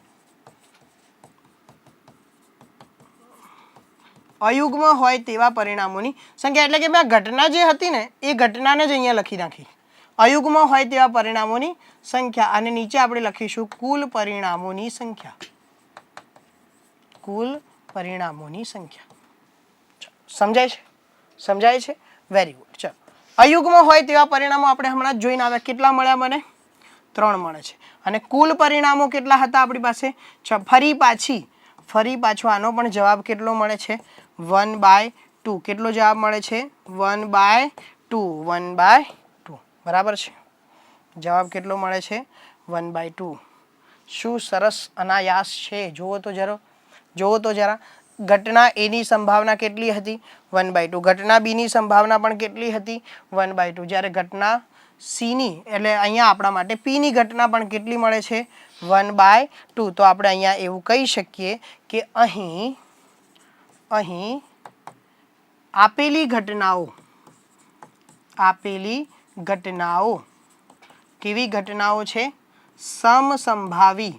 અયુગ્મ હોય તેવા પરિણામોની સંખ્યા એટલે કે મેં ઘટના જે હતી ને એ ઘટનાને જ અહીંયા લખી નાખી. અયુગ્મ હોય તેવા પરિણામોની સંખ્યા, અને નીચે આપણે લખીશું કુલ પરિણામોની સંખ્યા. કુલ પરિણામોની સંખ્યા. સમજાય છે? સમજાય છે? Very good. ચલો, અયુગ્મ હોય તેવા પરિણામો આપણે હમણાં જ જોઈને આવ્યા. કેટલા મળ્યા મને? 3 મળે છે. અને કુલ પરિણામો કેટલા હતા આપણી પાસે? ફરી પાછો આનો પણ જવાબ કેટલો મળે છે? 1/2. કેટલો જવાબ મળે છે? 1/2. 1/2. બરાબર છે. જવાબ કેટલો મળે છે? 1/2. શું સરસ અનાયાસ છે! જુઓ તો જરા. ઘટના A ની સંભાવના કેટલી હતી? 1/2. ઘટના B ની સંભાવના પણ કેટલી હતી? 1/2. જ્યારે ઘટના C ની એટલે અહીંયા આપણા માટે P ની ઘટના પણ કેટલી મળે છે? 1/2. તો આપણે અહીંયા એવું કહી શકીએ કે અહીં આપેલી ઘટનાઓ કેવી ઘટનાઓ છે? સમસંભાવી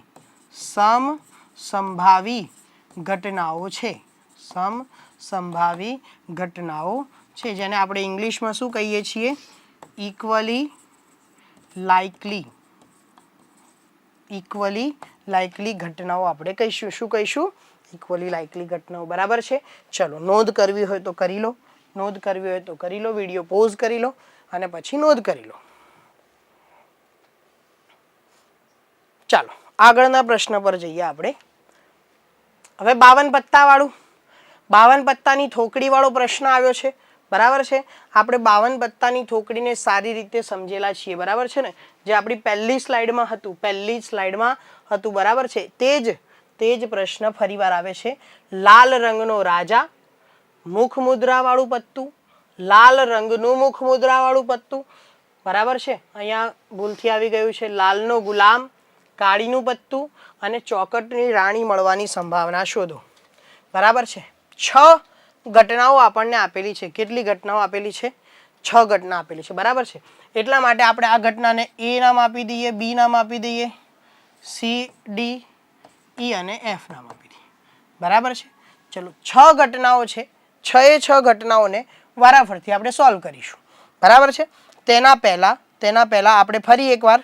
ઘટનાઓ છે. સમસંભાવી ઘટનાઓ છે, જેને આપણે ઇંગ્લિશમાં શું કહીએ છીએ? ઇક્વલી લાઇકલી ઘટનાઓ આપણે કહીશું. શું કહીશું? ઇક્વલી લાઇકલી ઘટનાઓ. બરાબર છે. ચલો, નોંધ કરવી હોય તો કરી લો. વિડીયો પોઝ કરી લો અને પછી નોંધ કરી લો. ચાલો, આગળના પ્રશ્ન પર જઈએ આપણે. હવે 52 પત્તાવાળું 52 પત્તાની થોકડી વાળો પ્રશ્ન આવ્યો છે. બરાબર છે. આપણે 52 પત્તાની થોકડીને સારી રીતે સમજેલા છીએ. બરાબર છે ને? જે આપણી પહેલી સ્લાઇડમાં હતું. બરાબર છે. તે જ પ્રશ્ન ફરીવાર આવે છે. લાલ રંગનો રાજા, મુખ મુદ્રા વાળું પત્તું, લાલ રંગનું મુખ મુદ્રા વાળું પત્તું. બરાબર છે. અહીંયા ભૂલથી આવી ગયું છે. લાલનો ગુલામ, કાળીનું પત્તું અને ચોકટની રાણી મળવાની સંભાવના શોધો. બરાબર છે. 6 ઘટનાઓ આપણને આપેલી છે. કેટલી ઘટનાઓ આપેલી છે? 6 ઘટના આપેલી છે. બરાબર છે. એટલા માટે આપણે આ ઘટનાને A નામ આપી દઈએ, B નામ આપી દઈએ, C, D, E અને F નામ આપી દઈએ. બરાબર છે. ચલો, 6 ઘટનાઓ છે. 6 ઘટનાઓને વારાફરતી આપણે સોલ્વ કરીશું. બરાબર છે. તેના પહેલા આપણે ફરી એકવાર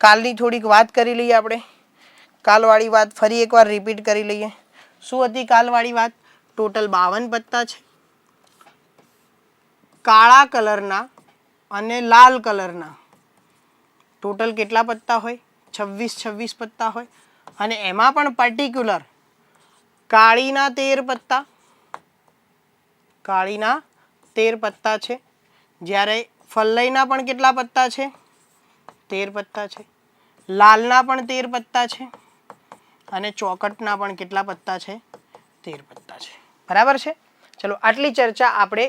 કાલની થોડીક વાત કરી લઈએ. આપણે કાલવાળી વાત ફરી એકવાર રિપીટ કરી લઈએ. શું હતી કાલવાળી વાત? ટોટલ 52 પત્તા છે. કાળા કલરના અને લાલ કલરના ટોટલ કેટલા પત્તા હોય? 26 પત્તા હોય. અને એમાં પણ પર્ટિક્યુલર કાળીના 13 પત્તા છે. જ્યારે ફલ્લઈના પણ કેટલા પત્તા છે? 13 પત્તા છે. લાલના પણ 13 પત્તા છે. અને ચોકટના પણ કેટલા પત્તા છે? 13 પત્તા છે. બરાબર છે. ચલો, આટલી ચર્ચા આપણે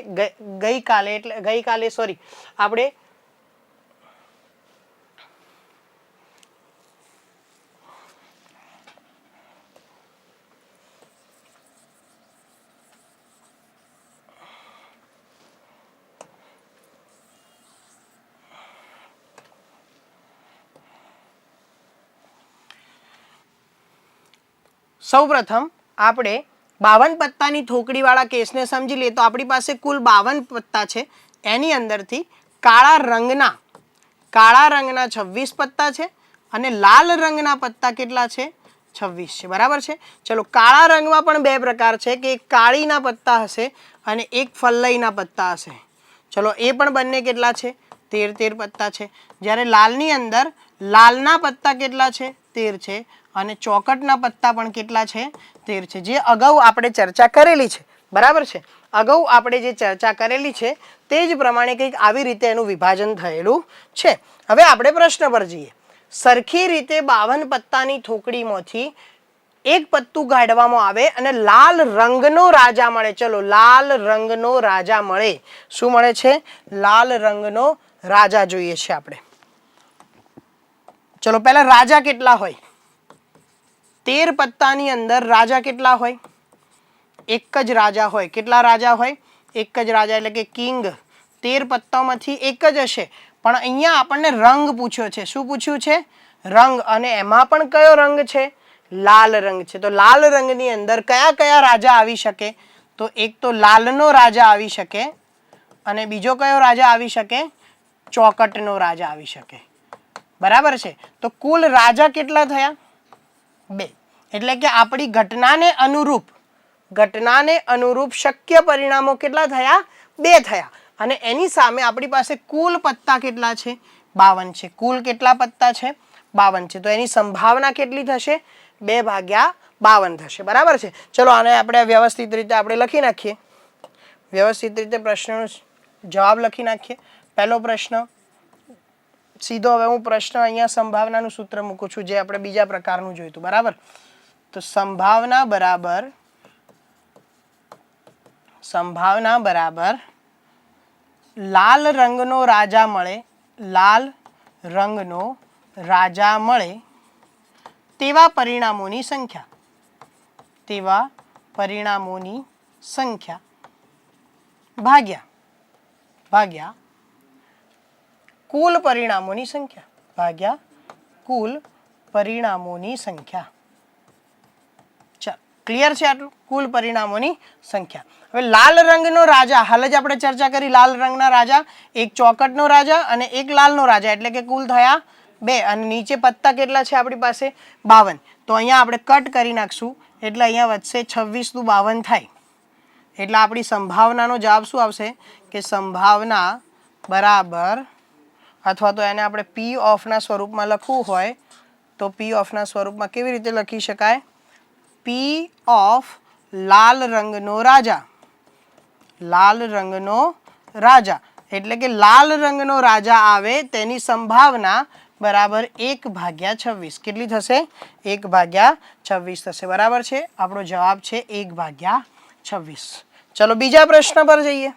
આપણે સૌપ્રથમ આપણે 52 પત્તાની થોકડીવાળા કેસને સમજી લઈએ. તો આપણી પાસે કુલ 52 પત્તા છે. એની અંદરથી કાળા રંગના 26 પત્તા છે અને લાલ રંગના પત્તા કેટલા છે? 26 છે. બરાબર છે. ચલો, કાળા રંગમાં પણ 2 પ્રકાર છે કે એક કાળીના પત્તા હશે અને એક ફલ્લઈના પત્તા હશે. ચલો, એ પણ બંને કેટલા છે? 13 પત્તા છે. જ્યારે લાલની અંદર લાલના પત્તા કેટલા છે? 13 છે. અને ચોકટના પત્તા પણ કેટલા છે? 13 છે. જે અગાઉ આપણે ચર્ચા કરેલી છે. બરાબર છે. અગાઉ આપણે જે ચર્ચા કરેલી છે તે જ પ્રમાણે કંઈક આવી રીતે એનું વિભાજન થયેલું છે. હવે આપણે પ્રશ્ન પર જઈએ. સરખી રીતે 52 પત્તાની થોકડીમાંથી એક પત્તું કાઢવામાં આવે અને લાલ રંગનો રાજા મળે. ચલો, લાલ રંગનો રાજા મળે. શું મળે છે? લાલ રંગનો રાજા જોઈએ છે આપણે. ચલો, પહેલા રાજા કેટલા હોય? 13 પત્તાની અંદર રાજા કેટલા હોય? એક જ રાજા હોય. કેટલા રાજા હોય? એક જ રાજા, એટલે કે કિંગ. 13 પત્તામાંથી એક જ હશે. પણ અહીંયા આપણને રંગ પૂછ્યો છે. શું પૂછ્યું છે? રંગ. અને એમાં પણ કયો રંગ છે? લાલ રંગ છે. તો લાલ રંગની અંદર કયા રાજા આવી શકે? તો એક તો લાલનો રાજા આવી શકે અને બીજો કયો રાજા આવી શકે? ચોકટનો રાજા આવી શકે, બરાબર છે. તો કુલ રાજા કેટલા થયા? 2. એટલે કે આપણી ઘટનાને અનુરૂપ શક્ય પરિણામો કેટલા થયા? 2 થયા. અને એની સામે આપણી પાસે કુલ પત્તા કેટલા છે? 52 છે. કુલ કેટલા પત્તા છે? 52 છે. તો એની સંભાવના કેટલી થશે? 2/52 થશે, બરાબર છે. ચલો આને આપણે વ્યવસ્થિત રીતે આપણે લખી નાખીએ, વ્યવસ્થિત રીતે પ્રશ્નનો જવાબ લખી નાખીએ. પહેલો પ્રશ્ન સીધો, હવે હું પ્રશ્ન અહીંયા સંભાવનાનું સૂત્ર મૂકું છું, જે આપણે બીજા પ્રકારનું જોયું હતું, બરાબર. તો સંભાવના બરાબર લાલ રંગનો રાજા મળે, લાલ રંગનો રાજા મળે તેવા પરિણામોની સંખ્યા, તેવા પરિણામોની સંખ્યા ભાગ્યા કુલ પરિણામોની સંખ્યા, ભાગ્યા કુલ પરિણામોની સંખ્યા. ચાલો, ક્લિયર છે આટલું? કુલ પરિણામોની સંખ્યા. હવે લાલ રંગનો રાજા, હાલ જ આપણે ચર્ચા કરી, લાલ રંગના રાજા, એક ચોકટનો રાજા અને એક લાલનો રાજા, એટલે કે કુલ થયા 2. અને નીચે પત્તા કેટલા છે આપણી પાસે? 52. તો અહીંયા આપણે કટ કરી નાખશું, એટલે અહીંયા વધશે 26 નું 52 થાય. એટલે આપણી સંભાવનાનો જવાબ શું આવશે? કે સંભાવના બરાબર, અથવા તો એને આપણે પી ઓફના સ્વરૂપમાં લખવું હોય તો પી ઓફના સ્વરૂપમાં કેવી રીતે લખી શકાય? પી ઓફ લાલ રંગનો રાજા, લાલ રંગનો રાજા, એટલે કે લાલ રંગનો રાજા આવે તેની સંભાવના બરાબર 1/26. કેટલી થશે? 1/26 થશે, બરાબર છે. આપણો જવાબ છે 1/26. ચલો બીજા પ્રશ્ન પર જઈએ,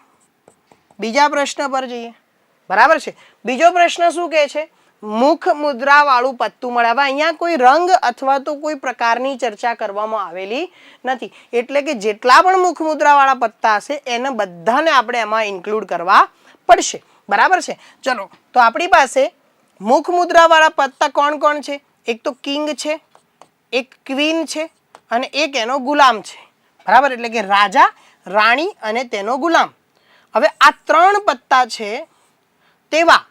બરાબર છે. બીજો પ્રશ્ન શું કહે છે? મુખ મુદ્રા વાળું પત્તું મળે. હવે અહીંયા કોઈ રંગ અથવા તો કોઈ પ્રકારની ચર્ચા કરવામાં આવેલી નથી, એટલે કે જેટલા પણ મુખ મુદ્રા વાળા પત્તા હશે એને બધાને આપણે એમાં ઇન્ક્લુડ કરવા પડશે, બરાબર છે. ચલો, તો આપણી પાસે મુખ મુદ્રા વાળા પત્તા કોણ કોણ છે? એક તો કિંગ છે, એક ક્વીન છે અને એક એનો ગુલામ છે, બરાબર. એટલે કે રાજા, રાણી અને તેનો ગુલામ. હવે આ 3 પત્તા છે, તેવા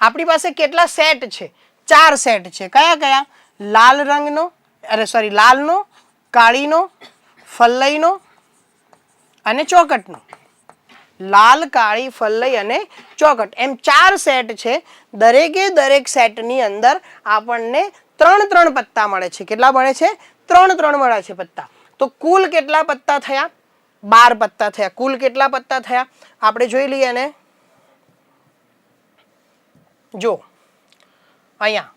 આપણી પાસે કેટલા સેટ છે? 4 સેટ છે. કયા કયા? લાલ રંગનો, લાલનો, કાળીનો, ફલ્લઈનો અને ચોકટનો. લાલ, કાળી, ફલ્લઈ અને ચોકટ, એમ 4 સેટ છે. દરેક સેટની અંદર આપણને 3 પત્તા મળે છે. કેટલા મળે છે? 3 મળે છે પત્તા. તો કુલ કેટલા પત્તા થયા? 12 પત્તા થયા. કુલ કેટલા પત્તા થયા આપણે જોઈ લઈએ. અને જો અહીંયા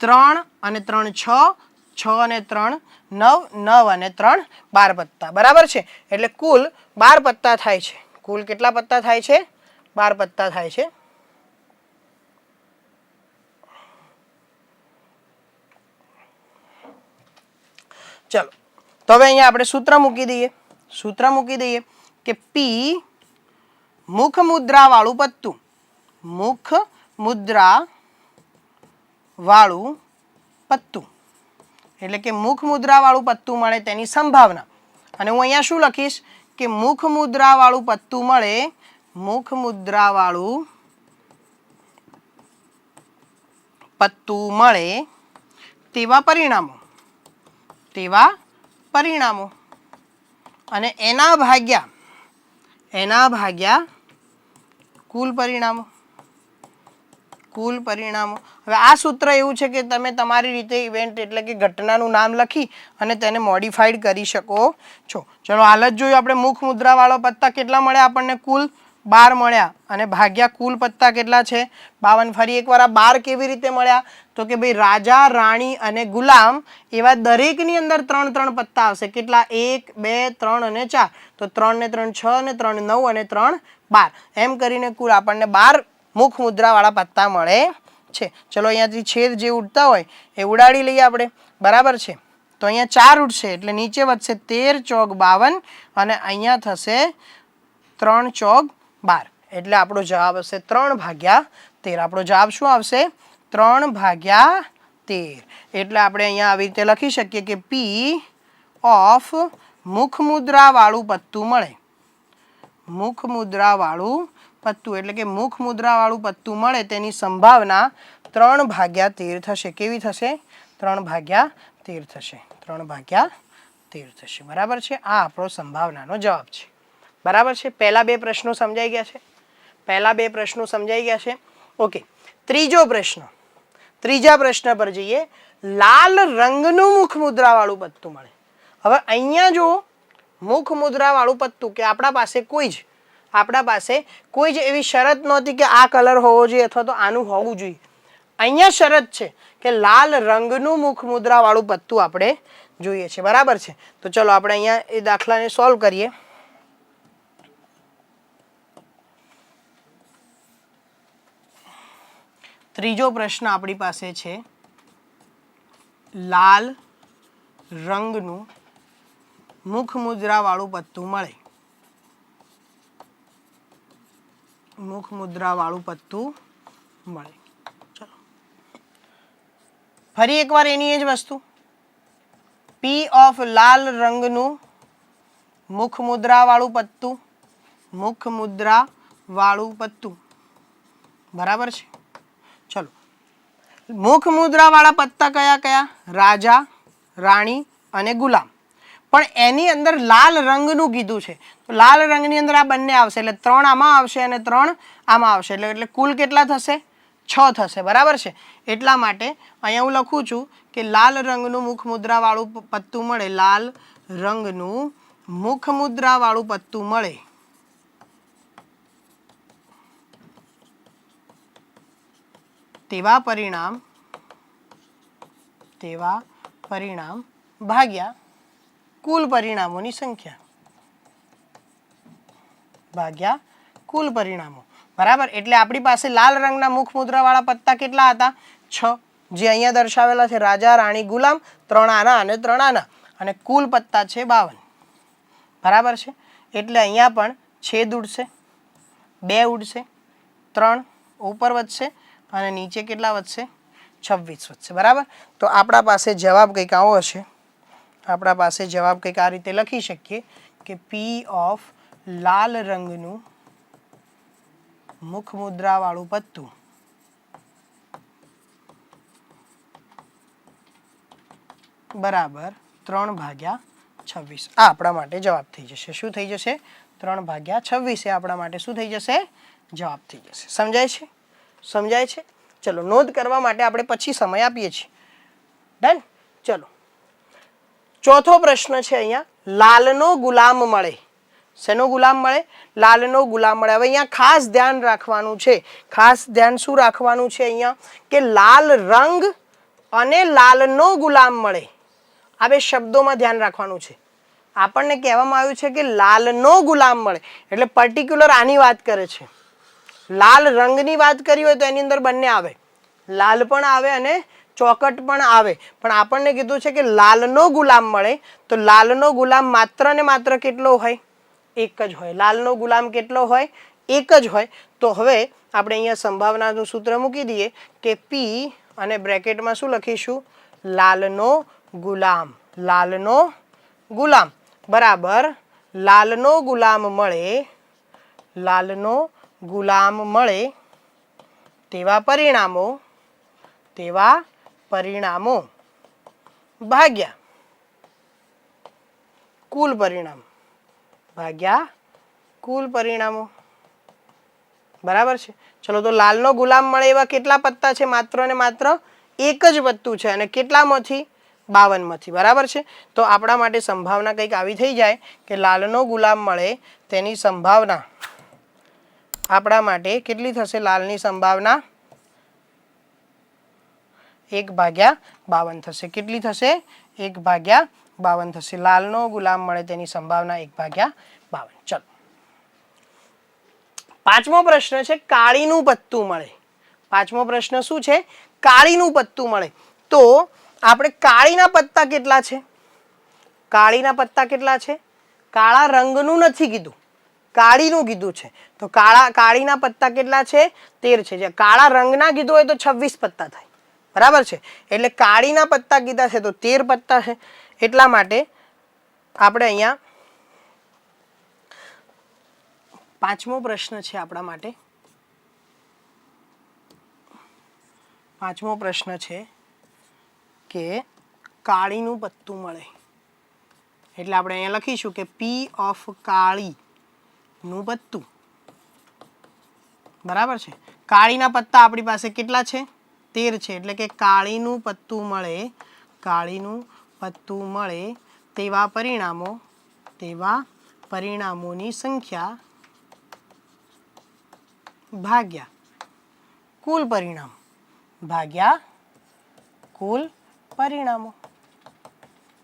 3 અને 3 6, 6 અને 3 9, 9 અને 3 12 પત્તા, બરાબર છે. એટલે કુલ 12 પત્તા થાય છે. કુલ કેટલા પત્તા થાય છે? 12 પત્તા થાય છે. ચલો, તો હવે અહીંયા આપણે સૂત્ર મૂકી દઈએ કે પી મુખ મુદ્રા વાળું પત્તું, મુખ મુદ્રા વાળું પત્તું, એટલે કે મુખ મુદ્રા વાળું પત્તું મળે તેની સંભાવના. અને હું અહીંયા શું લખીશ? કે મુખ મુદ્રા વાળું પત્તું મળે, મુખ મુદ્રા વાળું પત્તું મળે તેવા પરિણામો અને એના ભાગ્યા કુલ પરિણામો. હવે આ સૂત્ર એવું છે કે તમે તમારી રીતે ઇવેન્ટ એટલે કે ઘટનાનું નામ લખી અને તેને મોડિફાઈડ કરી શકો છો. ચલો, હાલ જ જોયું આપણે મુખ મુદ્રા વાળો પત્તા કેટલા મળ્યા આપણને? કુલ 12 મળ્યા. અને ભાગ્યા કુલ પત્તા કેટલા છે? 52. ફરી એકવાર આ 12 કેવી રીતે મળ્યા? તો કે ભાઈ રાજા, રાણી અને ગુલામ એવા દરેકની અંદર 3 પત્તા આવશે. કેટલા? 1 2 3 અને 4. તો 3 ને 3 6 અને 3 9 અને 3 12. એમ કરીને કુલ આપણને 12 મુખ મુદ્રા વાળા પત્તા મળે છે. ચલો, અહીંયાથી છેદ જે ઉડતા હોય એ ઉડાડી લઈએ આપણે, બરાબર છે. તો અહીંયા 4 ઉડશે એટલે નીચે વધશે 13 ચોક 52 અને અહીંયા થશે 3 ચોક 12. એટલે આપણો જવાબ હશે 3/13. આપણો જવાબ શું આવશે? 3/13. એટલે આપણે અહીંયા આવી રીતે લખી શકીએ કે પી ઓફ મુખ મુદ્રા વાળું પત્તું મળે, મુખ મુદ્રા વાળું પત્તું એટલે કે મુખ મુદ્રાવાળું પત્તું મળે તેની સંભાવના 3/13 થશે. કેવી થશે? 3/13 થશે. 3/13 થશે. બરાબર છે. આ આપણો સંભાવનાનો જવાબ છે. બરાબર છે. પહેલા બે પ્રશ્નો સમજાઈ ગયા છે. પહેલા બે પ્રશ્નો સમજાઈ ગયા છે. ઓકે, ત્રીજો પ્રશ્ન. ત્રીજા પ્રશ્ન પર જઈએ. લાલ રંગનું મુખ મુદ્રાવાળું પત્તું મળે. હવે અહીંયા જો મુખ મુદ્રાવાળું પત્તું કે આપણા પાસે કોઈ જ એવી શરત નહોતી કે આ કલર હોવો જોઈએ અથવા તો આનું હોવું જોઈએ. અહીંયા શરત છે કે લાલ રંગનું મુખ મુદ્રાવાળું પત્તું આપણે જોઈએ છે. બરાબર છે. તો ચલો આપણે અહીંયા એ દાખલાને સોલ્વ કરીએ. ત્રીજો પ્રશ્ન આપણી પાસે છે લાલ રંગનું મુખ મુદ્રાવાળું પત્તું મળે. મુખ મુદ્રાવાળું પત્તું મળે. ચલો ફરી એકવાર એની જ વસ્તુ. પી ઓફ લાલ રંગનું મુખ મુદ્રાવાળું પત્તું. મુખ મુદ્રાવાળું પત્તું. બરાબર છે. ચલો મુખ મુદ્રાવાળા પત્તા કયા કયા? રાજા, રાણી અને ગુલામ. પણ એની અંદર લાલ રંગનું કીધું છે. તો લાલ રંગની અંદર આ બંને આવશે એટલે 3 આમાં આવશે અને 3 આમાં આવશે એટલે કુલ કેટલા થશે? 6 થશે. બરાબર છે. એટલા માટે અહીંયા હું લખું છું કે લાલ રંગનું મુખ મુદ્રાવાળું પત્તું મળે. લાલ રંગનું મુખ મુદ્રાવાળું પત્તું મળે તેવા પરિણામ ભાગ્યા કુલ પરિણામોની સંખ્યા. ભાગ્યા કુલ પરિણામો. બરાબર. એટલે આપણી પાસે લાલ રંગના મુખ મુદ્રાવાળા પત્તા કેટલા હતા? 6, જે અહીંયા દર્શાવેલા છે. રાજા, રાણી, ગુલામ. 3 આના અને 3 આના. અને કુલ પત્તા છે 52. બરાબર છે. એટલે અહીંયા પણ છેદ ઉડશે, 2 ઉડશે, 3 ઉપર વધશે અને નીચે કેટલા વધશે? 26 વધશે. બરાબર. તો આપણા પાસે જવાબ કંઈક આવો હશે. આપણા પાસે જવાબ કંઈક આ રીતે લખી શકીએ કે પી ઓફ લાલ રંગનું મુખ મુદ્રાવાળું પત્તું બરાબર 3/26. આ આપણા માટે જવાબ થઈ જશે. શું થઈ જશે? 3/26 એ આપણા માટે શું થઈ જશે? જવાબ થઈ જશે. સમજાય છે? સમજાય છે? ચલો નોંધ કરવા માટે આપણે પછી સમય આપીએ છીએ. ડન. ચલો ચોથો પ્રશ્ન છે અહીંયા લાલનો ગુલામ મળે. શેનો ગુલામ મળે? લાલનો ગુલામ મળે. હવે અહીંયા ખાસ ધ્યાન રાખવાનું છે. ખાસ ધ્યાન શું રાખવાનું છે અહીંયા? કે લાલ રંગ અને લાલનો ગુલામ મળે. આ બે શબ્દોમાં ધ્યાન રાખવાનું છે. આપણને કહેવામાં આવ્યું છે કે લાલનો ગુલામ મળે એટલે પર્ટિક્યુલર આની વાત કરે છે. લાલ રંગની વાત કરી હોય તો એની અંદર બંને આવે. લાલ પણ આવે અને ચોકટ પણ આવે. પણ આપણને કીધું છે કે લાલનો ગુલામ મળે તો લાલનો ગુલામ માત્ર ને માત્ર કેટલો હોય? એક જ હોય. લાલનો ગુલામ કેટલો હોય? એક જ હોય. તો હવે આપણે અહીંયા સંભાવનાનું સૂત્ર મૂકી દઈએ કે પી અને બ્રેકેટમાં શું લખીશું? લાલનો ગુલામ. લાલનો ગુલામ બરાબર લાલનો ગુલામ મળે. લાલનો ગુલામ મળે તેવા પરિણામો ભાગ્યા કુલ પરિણામ. ભાગ્યા કુલ પરિણામો. બરાબર છે. ચલો તો લાલનો ગુલામ મળે એવા કેટલા પત્તા છે? માત્ર ને માત્ર એક જ પત્તું છે. અને કેટલામાંથી? 52 માંથી. બરાબર છે. તો આપણા માટે સંભાવના કંઈક આવી થઈ જાય કે લાલનો ગુલામ મળે તેની સંભાવના આપણા માટે કેટલી થશે? લાલની સંભાવના 1/52 થશે. કેટલી થશે? 1/52 થશે. લાલનો ગુલામ મળે તેની સંભાવના 1/52. ચલો પાંચમો પ્રશ્ન છે કાળીનું પત્તું મળે. પાંચમો પ્રશ્ન શું છે? કાળીનું પત્તું મળે. તો આપણે કાળીના પત્તા કેટલા છે? કાળીના પત્તા કેટલા છે? કાળા રંગનું નથી કીધું, કાળીનું કીધું છે. તો કાળીના પત્તા કેટલા છે? 13 છે. જે કાળા રંગના કીધું હોય તો 26 પત્તા થાય. બરાબર છે. એટલે કાળીના પત્તા કીધા છે તો 13 પત્તા છે. એટલા માટે આપણે અહીંયા પાંચમો પ્રશ્ન છે આપણા માટે. પાંચમો પ્રશ્ન છે કે કાળીનું પત્તું મળે એટલે આપણે અહીંયા લખીશું કે પી ઓફ કાળીનું પત્તું. બરાબર છે. કાળીના પત્તા આપણી પાસે કેટલા છે? 13 છે. એટલે કે કાળીનું પત્તું મળે તેવા પરિણામોની સંખ્યા ભાગ્યા કુલ પરિણામો.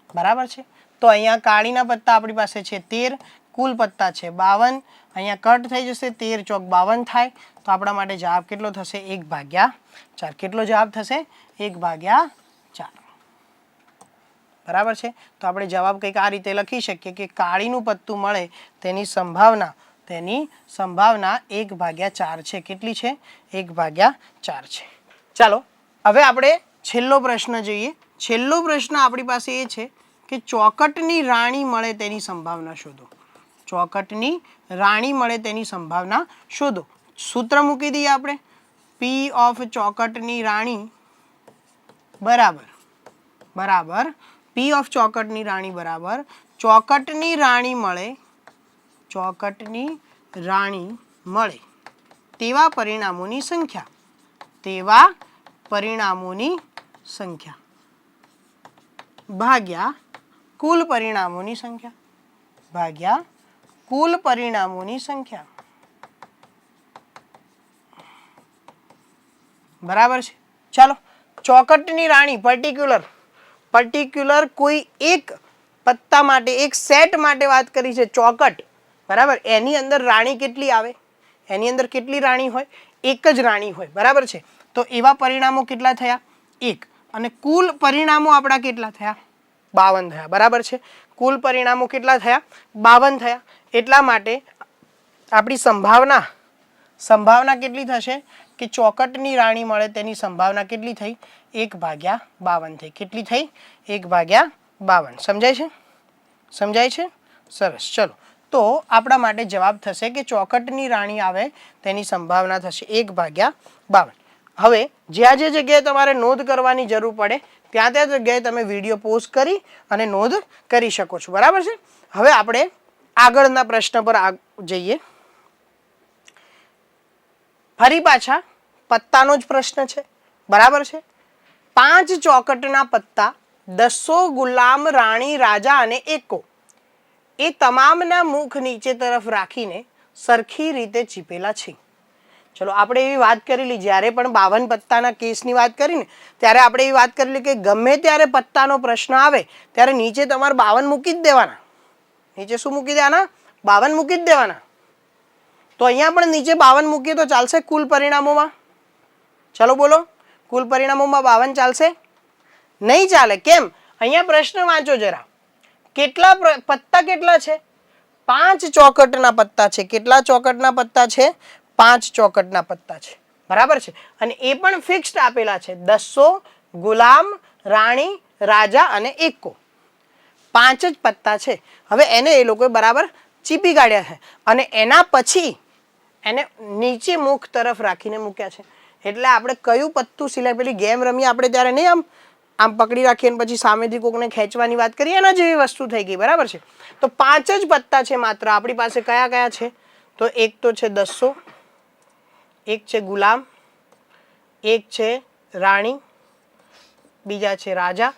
બરાબર છે. તો અહીંયા કાળીના પત્તા આપણી પાસે છે 13, કુલ પત્તા છે 52. અહીંયા કટ થઈ જશે, 13 ચોક 52 થાય. તો આપણા માટે જવાબ કેટલો થશે? 1/4. કેટલો જવાબ થશે? 1/4. બરાબર છે. તો આપણે જવાબ કંઈક આ રીતે લખી શકીએ કે કાળીનું પત્તું મળે તેની સંભાવના 1/4 છે. કેટલી છે? 1/4 છે. ચાલો હવે આપણે છેલ્લો પ્રશ્ન જોઈએ. છેલ્લો પ્રશ્ન આપણી પાસે એ છે કે ચોકટની રાણી મળે તેની સંભાવના શોધો. ચોકટની રાણી મળે તેની સંભાવના શોધો. સૂત્ર મૂકી દઈએ આપણે. પી ઓફ ચોકટની રાણી બરાબર પી ઓફ ચોકટની રાણી બરાબર ચોકટની રાણી મળે તેવા પરિણામોની સંખ્યા ભાગ્યા કુલ પરિણામોની સંખ્યા. બરાબર છે. ચાલો ચોકટની રાણી પર્ટિક્યુલર કોઈ એક પત્તા માટે, એક સેટ માટે વાત કરી છે. ચોકટ બરાબર, એની અંદર રાણી કેટલી આવે? એની અંદર કેટલી રાણી હોય? એક જ રાણી હોય. બરાબર છે. તો એવા પરિણામો કેટલા થયા? 1. અને કુલ પરિણામો આપણા કેટલા થયા? 52 થયા. બરાબર છે. કુલ પરિણામો કેટલા થયા? 52 થયા. એટલા માટે આપણી સંભાવના કેટલી થશે કે ચોકટની રાણી મળે તેની સંભાવના કેટલી થઈ? 1/52 થઈ. કેટલી થઈ? 1/52. સમજાય છે? સરસ. ચલો તો આપણા માટે જવાબ થશે કે ચોકટની રાણી આવે તેની સંભાવના થશે 1/52. હવે જ્યાં જે જગ્યાએ તમારે નોંધ કરવાની જરૂર પડે ત્યાં જગ્યાએ તમે વિડીયો પોઝ કરી અને નોંધ કરી શકો છો. બરાબર છે. હવે આપણે આગળના પ્રશ્ન પર જઈએ. ફરી પાછા પત્તાનો જ પ્રશ્ન છે. બરાબર છે. 5 ચોકટના પત્તા 200 ગુલામ, રાણી, રાજા અને એકો એ તમામના મુખ નીચે તરફ રાખીને સરખી રીતે ચીપેલા છે. ચલો આપણે એવી વાત કરેલી જ્યારે પણ 52 પત્તાના કેસની વાત કરીને ત્યારે આપણે એવી વાત કરેલી કે ગમે ત્યારે પત્તાનો પ્રશ્ન આવે ત્યારે નીચે તમારે 52 મૂકી જ દેવાના. નીચે શું મૂકી દેવાના? 52 મૂકી જ દેવાના. તો અહીંયા પણ નીચે 52 મૂકીએ તો ચાલશે કુલ પરિણામોમાં? ચલો બોલો, કુલ પરિણામોમાં 52 ચાલશે? નહીં ચાલે. કેમ? અહીંયા પ્રશ્ન વાંચો જરા. કેટલા પત્તા કેટલા છે? 5 ચોકટના પત્તા છે. કેટલા ચોકટના પત્તા છે? 5 ચોકટના પત્તા છે. બરાબર છે. અને એ પણ ફિક્સ્ડ આપેલા છે. 200 ગુલામ, રાણી, રાજા અને એકો. 5 જ પત્તા છે. હવે એને એ લોકોએ બરાબર ચીપી કાઢ્યા છે અને એના પછી એને નીચે મુખ તરફ રાખીને મૂક્યા છે. એટલે આપણે કયું પત્તું સિલેક્ટ, પેલી ગેમ રમીએ આપણે ત્યારે નહીં આમ પકડી રાખીએ પછી સામેથી કોકને ખેંચવાની વાત કરીએ, એના જેવી વસ્તુ થઈ ગઈ. બરાબર છે. તો 5 જ પત્તા છે માત્ર આપણી પાસે. કયા કયા છે? તો એક તો છે 200, એક છે ગુલામ, એક છે રાણી, બીજા છે રાજા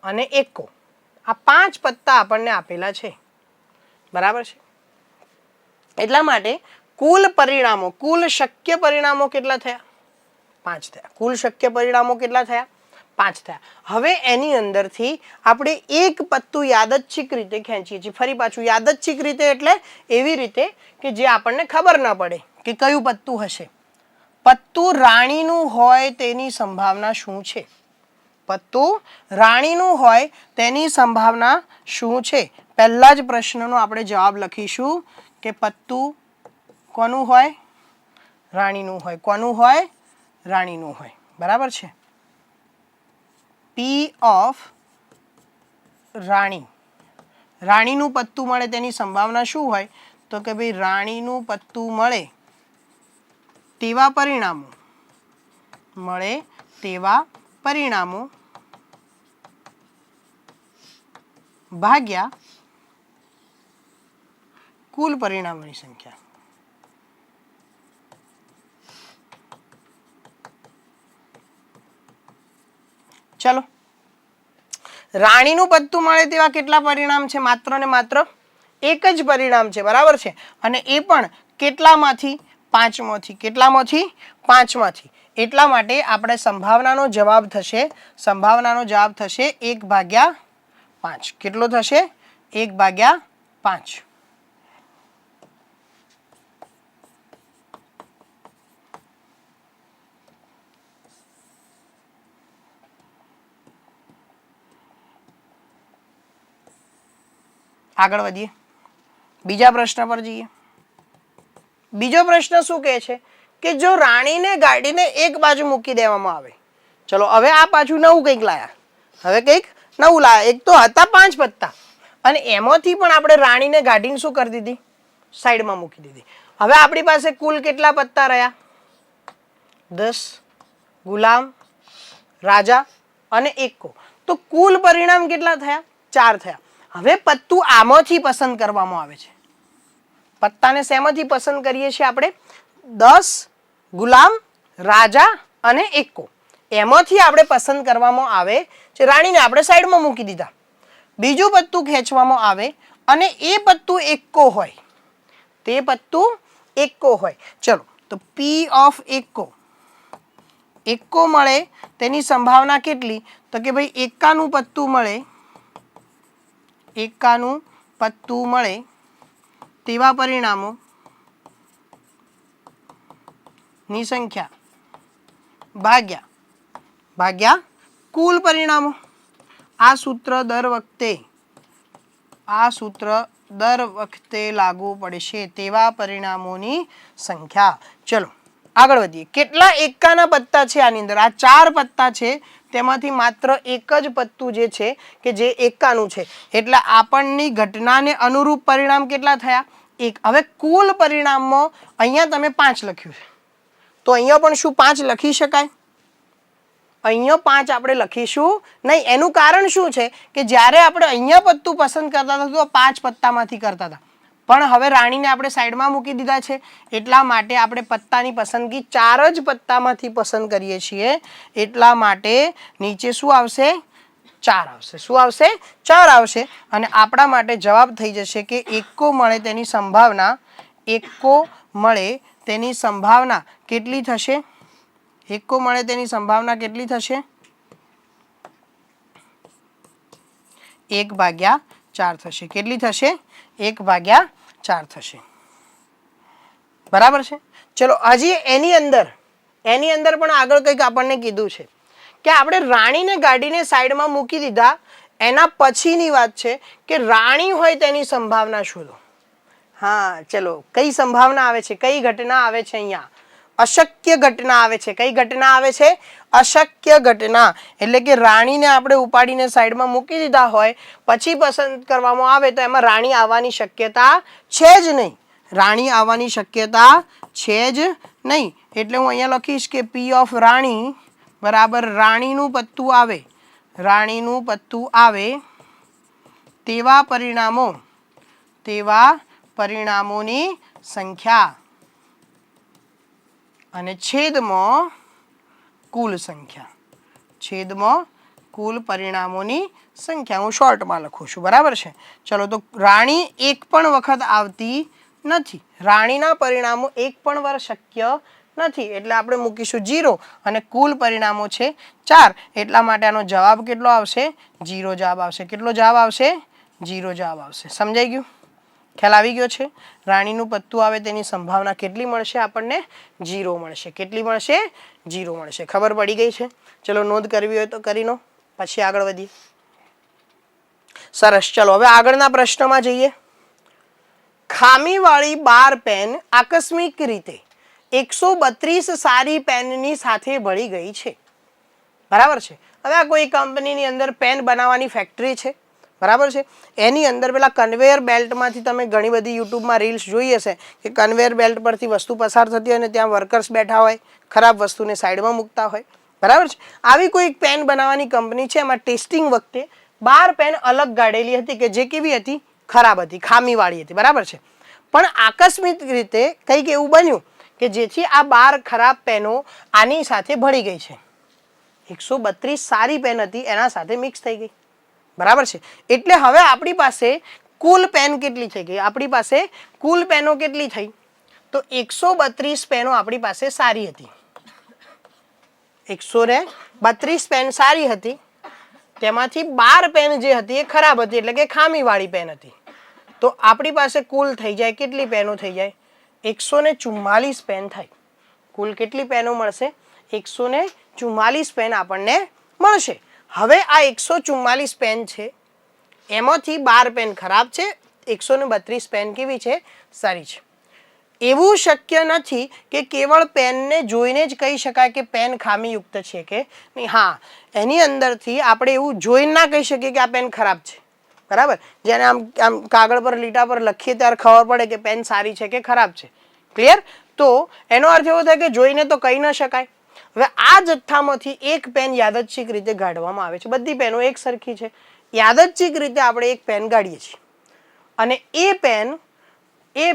અને એકો. આ 5 પત્તા આપણને આપેલા છે. બરાબર છે. એટલા માટે કુલ પરિણામો, કુલ શક્ય પરિણામો કેટલા થયા? 5 થયા. કુલ શક્ય પરિણામો કેટલા થયા? 5 થયા. હવે એની અંદરથી આપણે એક પત્તું યાદચ્છિક રીતે ખેંચીએ છીએ. ફરી પાછું યાદચ્છિક રીતે એટલે એવી રીતે કે જે આપણને ખબર ન પડે કે કયું પત્તું હશે. પત્તું રાણીનું હોય તેની સંભાવના શું છે? પત્તું રાણીનું હોય તેની સંભાવના શું છે? પહેલા જ પ્રશ્નનો આપણે જવાબ લખીશું કે પત્તું કોનું હોય? રાણીનું હોય. કોનું હોય? રાણીનું હોય. બરાબર છે. પી ઓફ રાણી, રાણીનું પત્તું મળે તેની સંભાવના શું હોય? તો કે ભાઈ રાણીનું પત્તું મળે તેવા પરિણામો ભાગ્યા કુલ પરિણામોની સંખ્યા. ચલો, રાણીનું પત્તું મળે તેવા કેટલા પરિણામ છે? માત્ર ને માત્ર એક જ પરિણામ છે, બરાબર છે. અને એ પણ કેટલામાંથી? 5માંથી. કેટલામાંથી? 5માંથી. એટલા માટે આપણે સંભાવનાનો જવાબ થશે 1/5. કેટલો થશે? 1/5. આગળ વધીએ, બીજા પ્રશ્ન પર જઈએ. બીજો પ્રશ્ન શું કહે છે કે જો રાણીને ગાડીને એક બાજુ મૂકી દેવામાં આવે. ચલો, હવે આ પાછું નવું કંઈક લાયા. એક તો હતા 5 પત્તા અને એમાંથી પણ આપણે રાણીને ગાડીને શું કરી દીધી? સાઈડમાં મૂકી દીધી. હવે આપણી પાસે કુલ કેટલા પત્તા રહ્યા? 10. ગુલામ, રાજા અને એક્કો. તો કુલ પરિણામ કેટલા થયા? 4 થયા. હવે પત્તું આમાંથી પસંદ કરવામાં આવે છે. પત્તાને શેમાંથી પસંદ કરીએ છીએ આપણે? 10, ગુલામ, રાજા અને એક્કો. એમાંથી આપણે પસંદ કરવામાં આવે છે. રાણીને આપણે સાઈડમાં મૂકી દીધા. બીજું પત્તું ખેંચવામાં આવે અને એ પત્તું એક્કો હોય. તે પત્તું એક્કો હોય. ચલો, તો પી ઓફ એક્કો મળે તેની સંભાવના કેટલી? તો કે ભાઈ એકાનું પત્તું મળે તેવા પરિણામો ની સંખ્યા ભાગ્યા કુલ પરિણામો. આ સૂત્ર દર વખતે લાગુ પડશે. તેવા પરિણામોની સંખ્યા. ચલો આગળ વધીએ. કેટલા એકાના પત્તા છે આની અંદર? આ 4 પત્તા છે, તેમાંથી માત્ર એક જ પત્તું જે છે કે જે એકાનું છે. એટલે આપણની ઘટનાને અનુરૂપ પરિણામ કેટલા થયા? 1. હવે કુલ પરિણામમાં અહીંયા તમે 5 લખ્યું છે, તો અહીંયા પણ શું 5 લખી શકાય? અહીંયા 5 આપણે લખીશું નહીં. એનું કારણ શું છે કે જ્યારે આપણે અહીંયા પત્તું પસંદ કરતા હતા તો 5 પત્તામાંથી કરતા હતા, પણ હવે રાણીને આપણે સાઈડમાં મૂકી દીધા છે. એટલા માટે આપણે પત્તાની પસંદગી 4 જ પત્તામાંથી પસંદ કરીએ છીએ. એટલા માટે નીચે શું આવશે? 4 આવશે. શું આવશે? 4 આવશે. અને આપણા માટે જવાબ થઈ જશે કે એક્કો મળે તેની સંભાવના કેટલી થશે? એક્કો મળે તેની સંભાવના કેટલી થશે? 1/4 થશે. કેટલી થશે? 1/4 થશે. બરાબર છે. ચલો, હજી એની અંદર પણ આગળ કંઈક આપણને કીધું છે કે આપણે રાણીને ગાડીને સાઈડમાં મૂકી દીધા. એના પછીની વાત છે કે રાણી હોય તેની સંભાવના શોધો. હા, ચલો, કઈ સંભાવના આવે છે? કઈ ઘટના આવે છે? અહીંયા અશક્ય ઘટના આવે છે. કઈ ઘટના આવે છે? અશક્ય ઘટના. એટલે કે રાણીને આપણે ઉપાડીને સાઈડમાં મૂકી દીધા હોય, પછી પસંદ કરવામાં આવે તો એમાં રાણી આવવાની શક્યતા છે જ નહીં. એટલે હું અહીંયા લખીશ કે પી ઓફ રાણી બરાબર રાણીનું પત્તું આવે તેવા પરિણામોની સંખ્યા અને છેદમાં કુલ પરિણામોની સંખ્યા. હું શોર્ટમાં લખું છું, બરાબર છે. ચલો, તો રાણી એક પણ વખત આવતી નથી. રાણીના પરિણામો એક પણ વાર શક્ય નથી. એટલે આપણે મૂકીશું 0 અને કુલ પરિણામો છે 4. એટલા માટે આનો જવાબ કેટલો આવશે? 0 જવાબ આવશે. કેટલો જવાબ આવશે? 0 જવાબ આવશે. સમજાઈ ગયું? ખ્યાલ આવી ગયો છે? રાણીનું પત્તું આવે તેની સંભાવના કેટલી મળશે? આપણને 0 મળશે. કેટલી મળશે? 0 મળશે. ખબર પડી ગઈ છે? ચલો, નોંધ કરવી હોય તો કરી લો, પછી આગળ વધીએ. સરસ. ચલો, હવે આગળના પ્રશ્નમાં જઈએ. ખામીવાળી 12 પેન આકસ્મિક રીતે 132 સારી પેનની સાથે ભળી ગઈ છે. બરાબર છે. હવે આ કોઈ કંપનીની અંદર પેન બનાવવાની ફેક્ટરી છે, બરાબર છે. એની અંદર પેલા કન્વેયર બેલ્ટમાંથી તમે ઘણી બધી યુટ્યુબમાં રીલ્સ જોઈ હશે કે કન્વેયર બેલ્ટ પરથી વસ્તુ પસાર થતી હોય અને ત્યાં વર્કર્સ બેઠા હોય, ખરાબ વસ્તુને સાઈડમાં મૂકતા હોય. બરાબર છે. આવી કોઈ પેન બનાવવાની કંપની છે, એમાં ટેસ્ટિંગ વખતે 12 પેન અલગ ગાળેલી હતી કે જે કેવી હતી, ખરાબ હતી, ખામીવાળી હતી. બરાબર છે. પણ આકસ્મિક રીતે કંઈક એવું બન્યું કે જેથી આ 12 ખરાબ પેનો આની સાથે ભળી ગઈ છે. 132 સારી પેન હતી એના સાથે મિક્સ થઈ ગઈ. બરાબર છે. એટલે હવે આપણી પાસે કુલ પેન કેટલી થઈ ગઈ? આપણી પાસે કુલ પેનો કેટલી થઈ? તો 132 પેનો આપણી પાસે સારી હતી. 132 પેન સારી હતી, તેમાંથી 12 પેન જે હતી એ ખરાબ હતી, એટલે કે ખામીવાળી પેન હતી. તો આપણી પાસે કુલ થઈ જાય કેટલી પેનો થઈ જાય? 144 પેન થાય. કુલ કેટલી પેનો મળશે? 144 પેન આપણને મળશે. હવે આ 144 પેન છે, એમાંથી 12 પેન ખરાબ છે, 132 પેન કેવી છે? સારી છે. એવું શક્ય નથી કે કેવળ પેનને જોઈને જ કહી શકાય કે પેન ખામીયુક્ત છે કે નહીં. હા, એની અંદરથી આપણે એવું જોઈને ના કહી શકીએ કે આ પેન ખરાબ છે. બરાબર, જેને આમ આમ કાગળ પર લીટા પર લખીએ ત્યારે ખબર પડે કે પેન સારી છે કે ખરાબ છે. ક્લિયર? તો એનો અર્થ એવો થાય કે જોઈને તો કહી ન શકાય. હવે આ જથ્થામાંથી એક પેન યાદચ્છિક રીતે ગાળવામાં આવે છે. બધી પેનો એક સરખી છે, યાદચ્છિક રીતે આપણે એક પેન ગાળીએ છીએ અને એ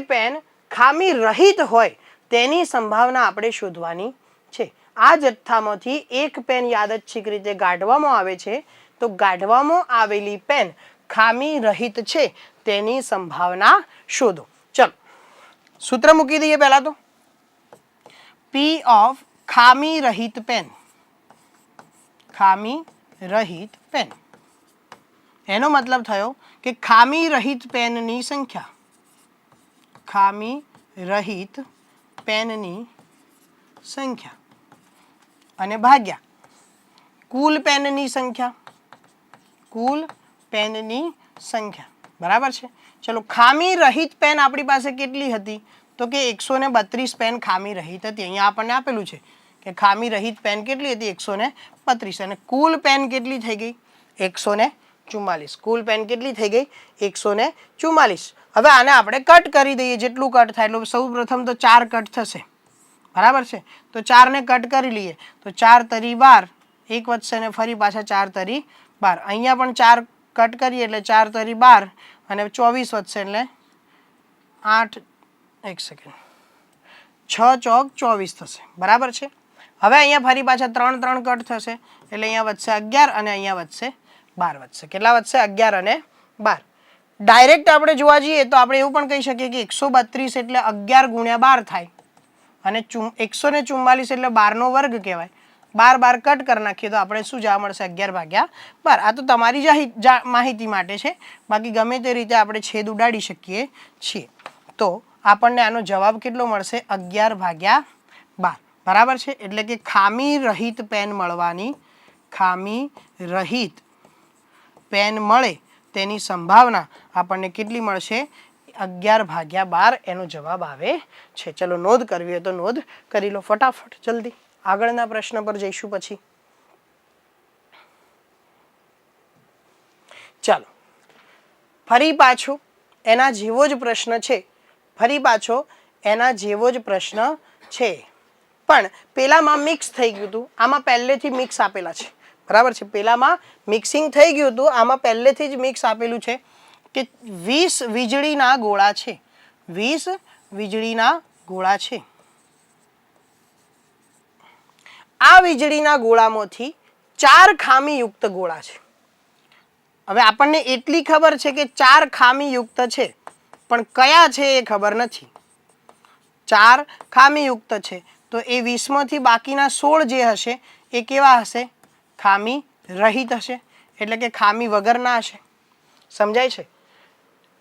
પેન ખામી રહિત હોય તેની સંભાવના આપણે શોધવાની છે. આ જથ્થામાંથી એક પેન યાદચ્છિક રીતે ગાળવામાં આવે છે, તો ગાળવામાં આવેલી પેન ખામી રહિત છે તેની સંભાવના શોધો. ચલો સૂત્ર મૂકી દઈએ. પહેલા તો P ઓફ ખામી રહિત પેન, ખામી રહિત પેન એનો મતલબ થયો કે ખામી રહિત પેનની સંખ્યા, ખામી રહિત પેનની સંખ્યા અને ભાગ્યા કુલ પેનની સંખ્યા, કુલ પેનની સંખ્યા. બરાબર છે. ચલો, ખામી રહિત પેન આપણી પાસે કેટલી હતી? તો કે 132 પેન ખામી રહિત હતી. અહીંયા આપણને આપેલું છે કે ખામી રહિત પેન કેટલી હતી? 132. અને કુલ પેન કેટલી થઈ ગઈ? 144. કુલ પેન કેટલી થઈ ગઈ? 144. હવે આને આપણે કટ કરી દઈએ, જેટલું કટ થાય એટલું. સૌ પ્રથમ તો 4 કટ થશે. બરાબર છે. તો 4 ને કટ કરી લઈએ તો 4 તરી 12, એક વધશે ને ફરી પાછા 4 તરી 12. અહીંયા પણ 4 કટ કરીએ એટલે 4 તરી 12 અને 24 વધશે એટલે 8, એક સેકન્ડ, 6 ચોક 24 થશે. બરાબર છે. હવે અહીંયા ફરી પાછા 3 કટ થશે એટલે અહીંયા વધશે 11 અને અહીંયા વધશે 12 વધશે. કેટલા વધશે? 11 અને 12. ડાયરેક્ટ આપણે જોવા જઈએ તો આપણે એવું પણ કહી શકીએ કે 132 એટલે 11 ગુણ્યા 12 થાય અને 144 એટલે 12 નો વર્ગ કહેવાય. 12 કટ કરી નાખીએ તો આપણે શું જવાબ મળશે? 11/12. આ તો તમારી માહિતી માટે છે, બાકી ગમે તે રીતે આપણે છેદ ઉડાડી શકીએ છીએ. તો આપણને આનો જવાબ કેટલો મળશે? 11/12. બરાબર છે. એટલે કે ખામી રહિત પેન મળવાની, ખામી રહિત પેન મળે તેની સંભાવના આપણને કેટલી મળશે? 11/12 એનો જવાબ આવે છે. ચલો, નોંધ કરવી હોય તો નોંધ કરી લો ફટાફટ, જલ્દી. આગળના પ્રશ્ન પર જઈશું પછી. ચાલો, ફરી પાછો એના જેવો જ પ્રશ્ન છે. ફરી પાછો એના જેવો જ પ્રશ્ન છે, પણ પેલામાં મિક્સ થઈ ગયું હતું, આમાં પહેલેથી મિક્સ આપેલા છે. બરાબર છે. પેલામાં મિક્સિંગ થઈ ગયું હતું, આમાં પહેલેથી જ મિક્સ આપેલું છે કે 20 વીજળીના ગોળા છે. 20 વીજળીના ગોળા છે. આ વીજળીના ગોળામાંથી 4 ખામીયુક્ત ગોળા છે. હવે આપણને એટલી ખબર છે કે 4 ખામીયુક્ત છે, પણ કયા છે એ ખબર નથી. 4 ખામીયુક્ત છે તો એ 20માંથી બાકીના 16 જે હશે એ કેવા હશે? ખામી રહિત હશે, એટલે કે ખામી વગરના હશે. સમજાય છે?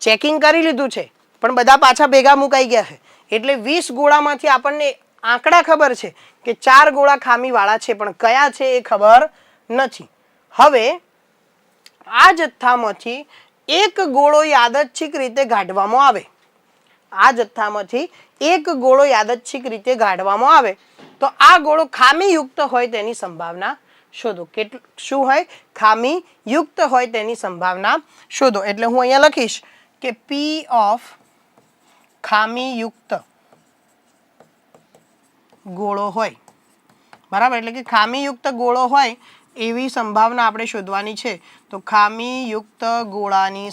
ચેકિંગ કરી લીધું છે પણ બધા પાછા ભેગા મુકાઈ ગયા છે, એટલે 20 ગોળામાંથી આપણને આંકડા ખબર છે કે 4 ગોળા ખામીવાળા છે, પણ કયા છે એ ખબર નથી. હવે આ જથ્થામાંથી એક ગોળો યાદચ્છિક રીતે ગાઢવામાં આવે, આ જથ્થામાંથી એક ગોળો યાદચ્છિક રીતે ગાઢવામાં આવે તો આ ગોળો ખામીયુક્ત હોય તેની સંભાવના શોધો. શું હોય? ખામી યુક્ત હોય તેની સંભાવના શોધો. એટલે હું અહીંયા લખીશ કે P ઓફ ખામીયુક્ત ગોળો હોય. બરાબર, એટલે કે ખામીયુક્ત ગોળો હોય એવી સંભાવના આપણે શોધવાની છે. તો ખામીયુક્ત ગોળાની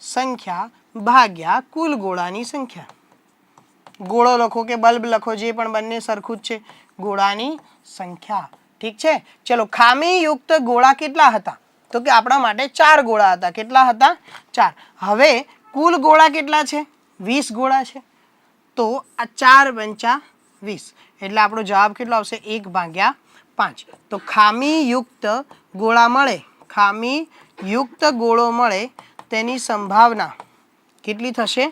સંખ્યા ભાગ્યા કુલ ગોળાની સંખ્યા. ગોળો લખો કે બલ્બ લખો, જે પણ બંને સરખું જ છે, ગોળાની સંખ્યા. ઠીક છે. ચલો, ખામીયુક્ત ગોળા કેટલા હતા? તો કે આપણા માટે 4 ગોળા હતા. કેટલા હતા? 4. હવે કુલ ગોળા કેટલા છે? 20 ગોળા છે. તો આ 4 પંચા 20, એટલે આપણો જવાબ કેટલો આવશે? 1/5. તો ખામીયુક્ત ગોળા મળે, ખામીયુક્ત ગોળો મળે તેની સંભાવના કેટલી થશે?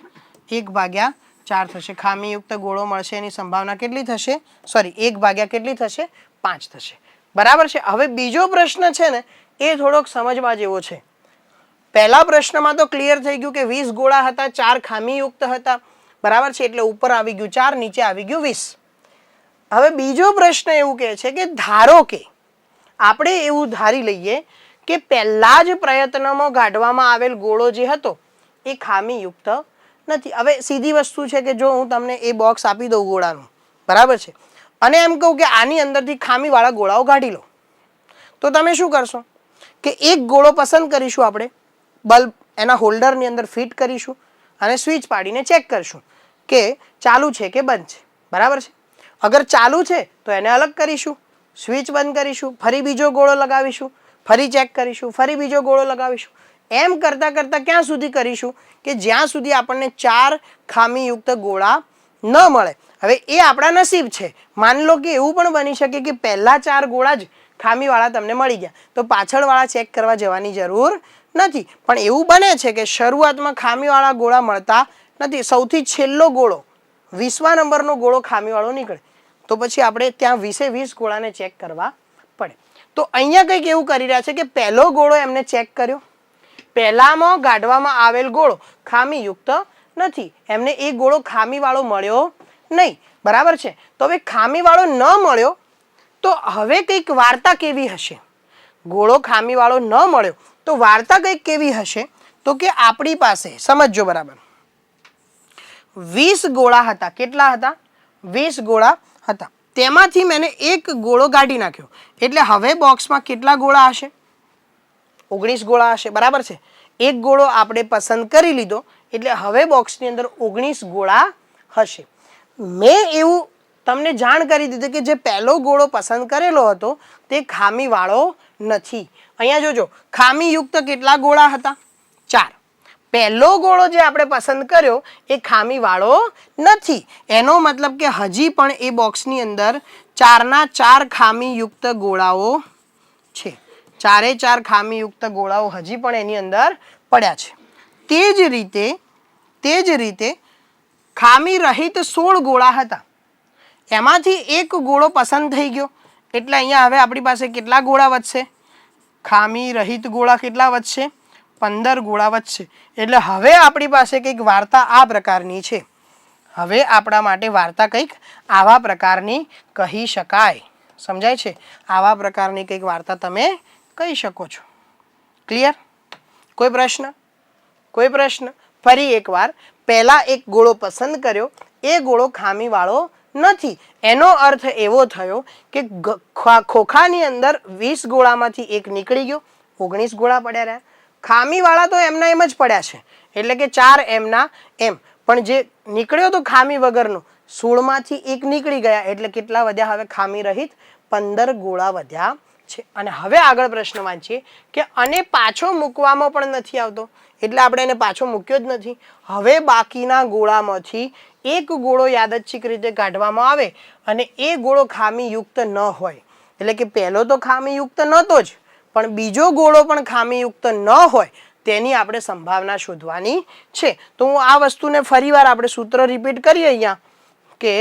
1/4 થશે. ખામીયુક્ત ગોળો મળશે એની સંભાવના કેટલી થશે? સોરી, 1/ કેટલી થશે? 5 થશે. બરાબર છે. હવે બીજો પ્રશ્ન છે ને એ થોડોક સમજવા જેવો છે. પહેલા પ્રશ્નમાં તો ક્લિયર થઈ ગયું કે 20 ગોળા હતા, 4 ખામીયુક્ત હતા. બરાબર છે, એટલે ઉપર આવી ગયું 4, નીચે આવી ગયું 20. હવે બીજો પ્રશ્ન એવું કહે છે કે ધારો કે આપણે એવું ધારી લઈએ કે પહેલા જ પ્રયત્નમાં કાઢવામાં આવેલ ગોળો જે હતો એ ખામીયુક્ત નથી. હવે સીધી વસ્તુ છે કે જો હું તમને એ બોક્સ આપી દઉં ગોળાનું, બરાબર છે, અને એમ કહું કે આની અંદરથી ખામીવાળા ગોળાઓ કાઢી લો, તો તમે શું કરશો કે એક ગોળો પસંદ કરીશું, આપણે બલ્બ એના હોલ્ડરની અંદર ફિટ કરીશું અને સ્વિચ પાડીને ચેક કરશું કે ચાલુ છે કે બંધ છે. બરાબર છે. અગર ચાલુ છે તો એને અલગ કરીશું, સ્વિચ બંધ કરીશું, ફરી બીજો ગોળો લગાવીશું, ફરી ચેક કરીશું, ફરી બીજો ગોળો લગાવીશું. એમ કરતાં કરતાં ક્યાં સુધી કરીશું કે જ્યાં સુધી આપણને 4 ખામીયુક્ત ગોળા ન મળે. હવે એ આપણા નસીબ છે. માની લો કે એવું પણ બની શકે કે પહેલા 4 ગોળા જ ખામીવાળા તમને મળી ગયા, તો પાછળવાળા ચેક કરવા જવાની જરૂર નથી. પણ એવું બને છે કે શરૂઆતમાં ખામીવાળા ગોળા મળતા નથી, સૌથી છેલ્લો ગોળો 20મા નંબરનો ગોળો ખામીવાળો નીકળે, તો પછી આપણે ત્યાં 20 ગોળાને ચેક કરવા પડે. તો અહીંયા કંઈક એવું કરી રહ્યા છે કે પહેલો ગોળો એમને ચેક કર્યો, પહેલામાં કાઢવામાં આવેલ ગોળો ખામીયુક્ત નથી, એમને એ ગોળો ખામીવાળો મળ્યો નહીં. બરાબર છે. તો હવે ખામીવાળો ન મળ્યો તો હવે કંઈક વાર્તા કેવી હશે? ગોળો ખામીવાળો ન મળ્યો તો વાર્તા કંઈક કેવી હશે? તો કે આપણી પાસે સમજજો બરાબર, 20 ગોળા હતા. કેટલા હતા? 20 ગોળા હતા. તેમાંથી મેં એક ગોળો કાઢી નાખ્યો, એટલે હવે બોક્સમાં કેટલા ગોળા હશે? 19 ગોળા હશે. બરાબર છે. એક ગોળો આપણે પસંદ કરી લીધો, એટલે હવે બોક્સની અંદર 19 ગોળા હશે. મેં એવું તમને જાણ કરી દીધી કે જે પહેલો ગોળો પસંદ કરેલો હતો તે ખામીવાળો નથી. અહીંયા જોજો, ખામીયુક્ત કેટલા ગોળા હતા? 4. પહેલો ગોળો જે આપણે પસંદ કર્યો એ ખામીવાળો નથી. એનો મતલબ કે હજી પણ એ બોક્સની અંદર 4ના 4 ખામીયુક્ત ગોળાઓ છે. 4 ખામીયુક્ત ગોળાઓ હજી પણ એની અંદર પડ્યા છે. તે જ રીતે ખામી રહિત 16 ગોળા હતા. એમાંથી એક ગોળો પસંદ થઈ ગયો, એટલે અહીંયા હવે આપણી પાસે કેટલા ગોળા વધશે? ખામી રહિત ગોળા કેટલા વધશે? 15 ગોળા વધશે. એટલે હવે આપણી પાસે કંઈક વાર્તા આ પ્રકારની છે. હવે આપણા માટે વાર્તા કંઈક આવા પ્રકારની કહી શકાય. સમજાય છે? આવા પ્રકારની કંઈક વાર્તા તમે કહી શકો છો. ક્લિયર? કોઈ પ્રશ્ન? કોઈ પ્રશ્ન? ફરી એકવાર, પહેલા એક ગોળો પસંદ કર્યો, એ ગોળો ખામીવાળો નથી. એનો અર્થ એવો થયો કે ખોખાની અંદર 20 ગોળામાંથી એક નીકળી ગયો, 19 ગોળા પડ્યા રહ્યા. ખામીવાળા તો એમના એમ જ પડ્યા છે, એટલે કે 4 એમના એમ, પણ જે નીકળ્યો તો ખામી વગરનો 16માંથી એક નીકળી ગયા, એટલે કેટલા વધ્યા? હવે ખામી રહિત 15 ગોળા વધ્યા છે. અને હવે આગળ પ્રશ્ન વાંચીએ કે અને પાછો મૂકવામાં પણ નથી આવતો, એટલે આપણે એને પાછો મૂક્યો જ નથી. હવે બાકીના ગોળામાંથી એક ગોળો યાદચ્છિક રીતે કાઢવામાં આવે અને એ ગોળો ખામીયુક્ત ન હોય, એટલે કે પહેલો તો ખામીયુક્ત નહોતો જ, પણ બીજો ગોળો પણ ખામીયુક્ત ન હોય તેની આપણે સંભાવના શોધવાની છે. તો હું આ વસ્તુને ફરીવાર આપણે સૂત્ર રિપીટ કરીએ અહીંયા કે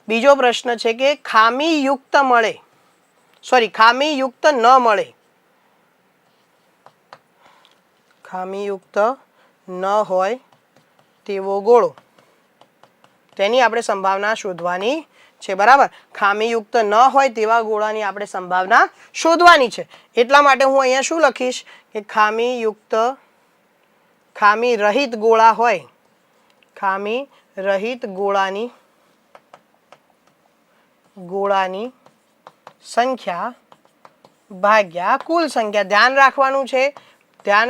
બીજો પ્રશ્ન છે કે ખામીયુક્ત ન મળે, ખામીયુક્ત ન હોય તેવો ગોળો, તેની આપણે સંભાવના શોધવાની છે બરાબર. ખામીયુક્ત ન હોય તેવા ગોળાની આપણે સંભાવના શોધવાની છે. એટલા માટે હું અહીંયા શું લખીશ કે ખામી રહિત ગોળા હોય, ખામી રહિત ગોળાની સંખ્યા ભાગ્યા કુલ સંખ્યા. ધ્યાન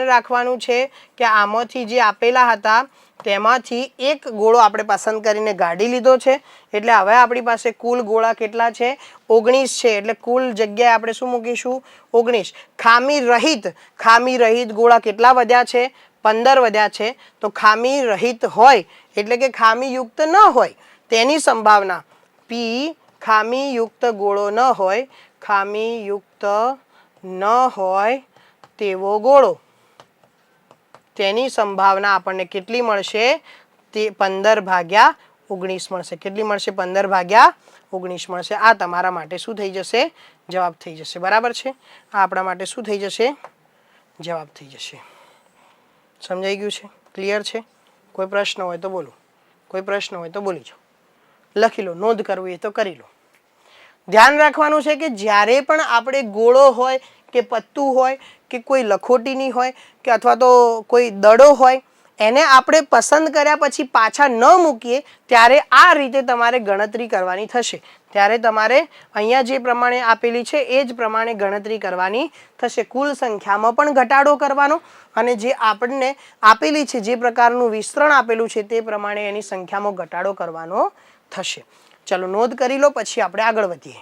રાખવાનું છે કે આમાંથી જે આપેલા હતા તેમાંથી એક ગોળો આપણે પસંદ કરીને કાઢી લીધો છે. એટલે હવે આપણી પાસે કુલ ગોળા કેટલા છે? 19 છે. એટલે કુલ જગ્યાએ આપણે શું મૂકીશું? 19. ખામી રહિત ગોળા કેટલા વધ્યા છે? 15 વધ્યા છે. તો ખામી રહિત હોય એટલે કે ખામીયુક્ત ન હોય તેની સંભાવના P. ખામીયુક્ત ગોળો ન હોય, ખામીયુક્ત ન હોય તેવો ગોળો, તેની સંભાવના આપણને કેટલી મળશે? તે 15/19 મળશે. કેટલી મળશે? 15/19 મળશે. આ તમારા માટે શું થઈ જશે? જવાબ થઈ જશે. બરાબર છે. આ આપણા માટે શું થઈ જશે? જવાબ થઈ જશે. સમજાઈ ગયું છે? ક્લિયર છે? કોઈ પ્રશ્ન હોય તો બોલો, કોઈ પ્રશ્ન હોય તો બોલી જાઓ. લખી લો, નોંધ કરવી હોય તો કરી લો. ધ્યાન રાખવાનું છે કે જ્યારે પણ આપણે ગોળો હોય કે પત્તું હોય કે કોઈ લખોટીની હોય કે અથવા તો કોઈ દડો હોય એને આપણે પસંદ કર્યા પછી પાછા ન મૂકીએ ત્યારે આ રીતે તમારે ગણતરી કરવાની થશે. ત્યારે તમારે અહીંયા જે પ્રમાણે આપેલી છે એ જ પ્રમાણે ગણતરી કરવાની થશે. કુલ સંખ્યામાં પણ ઘટાડો કરવાનો અને જે આપણને આપેલી છે જે પ્રકારનું વિસ્તરણ આપેલું છે તે પ્રમાણે એની સંખ્યામાં ઘટાડો કરવાનો થશે. ચલો નોંધ કરી લો, પછી આપણે આગળ વધીએ.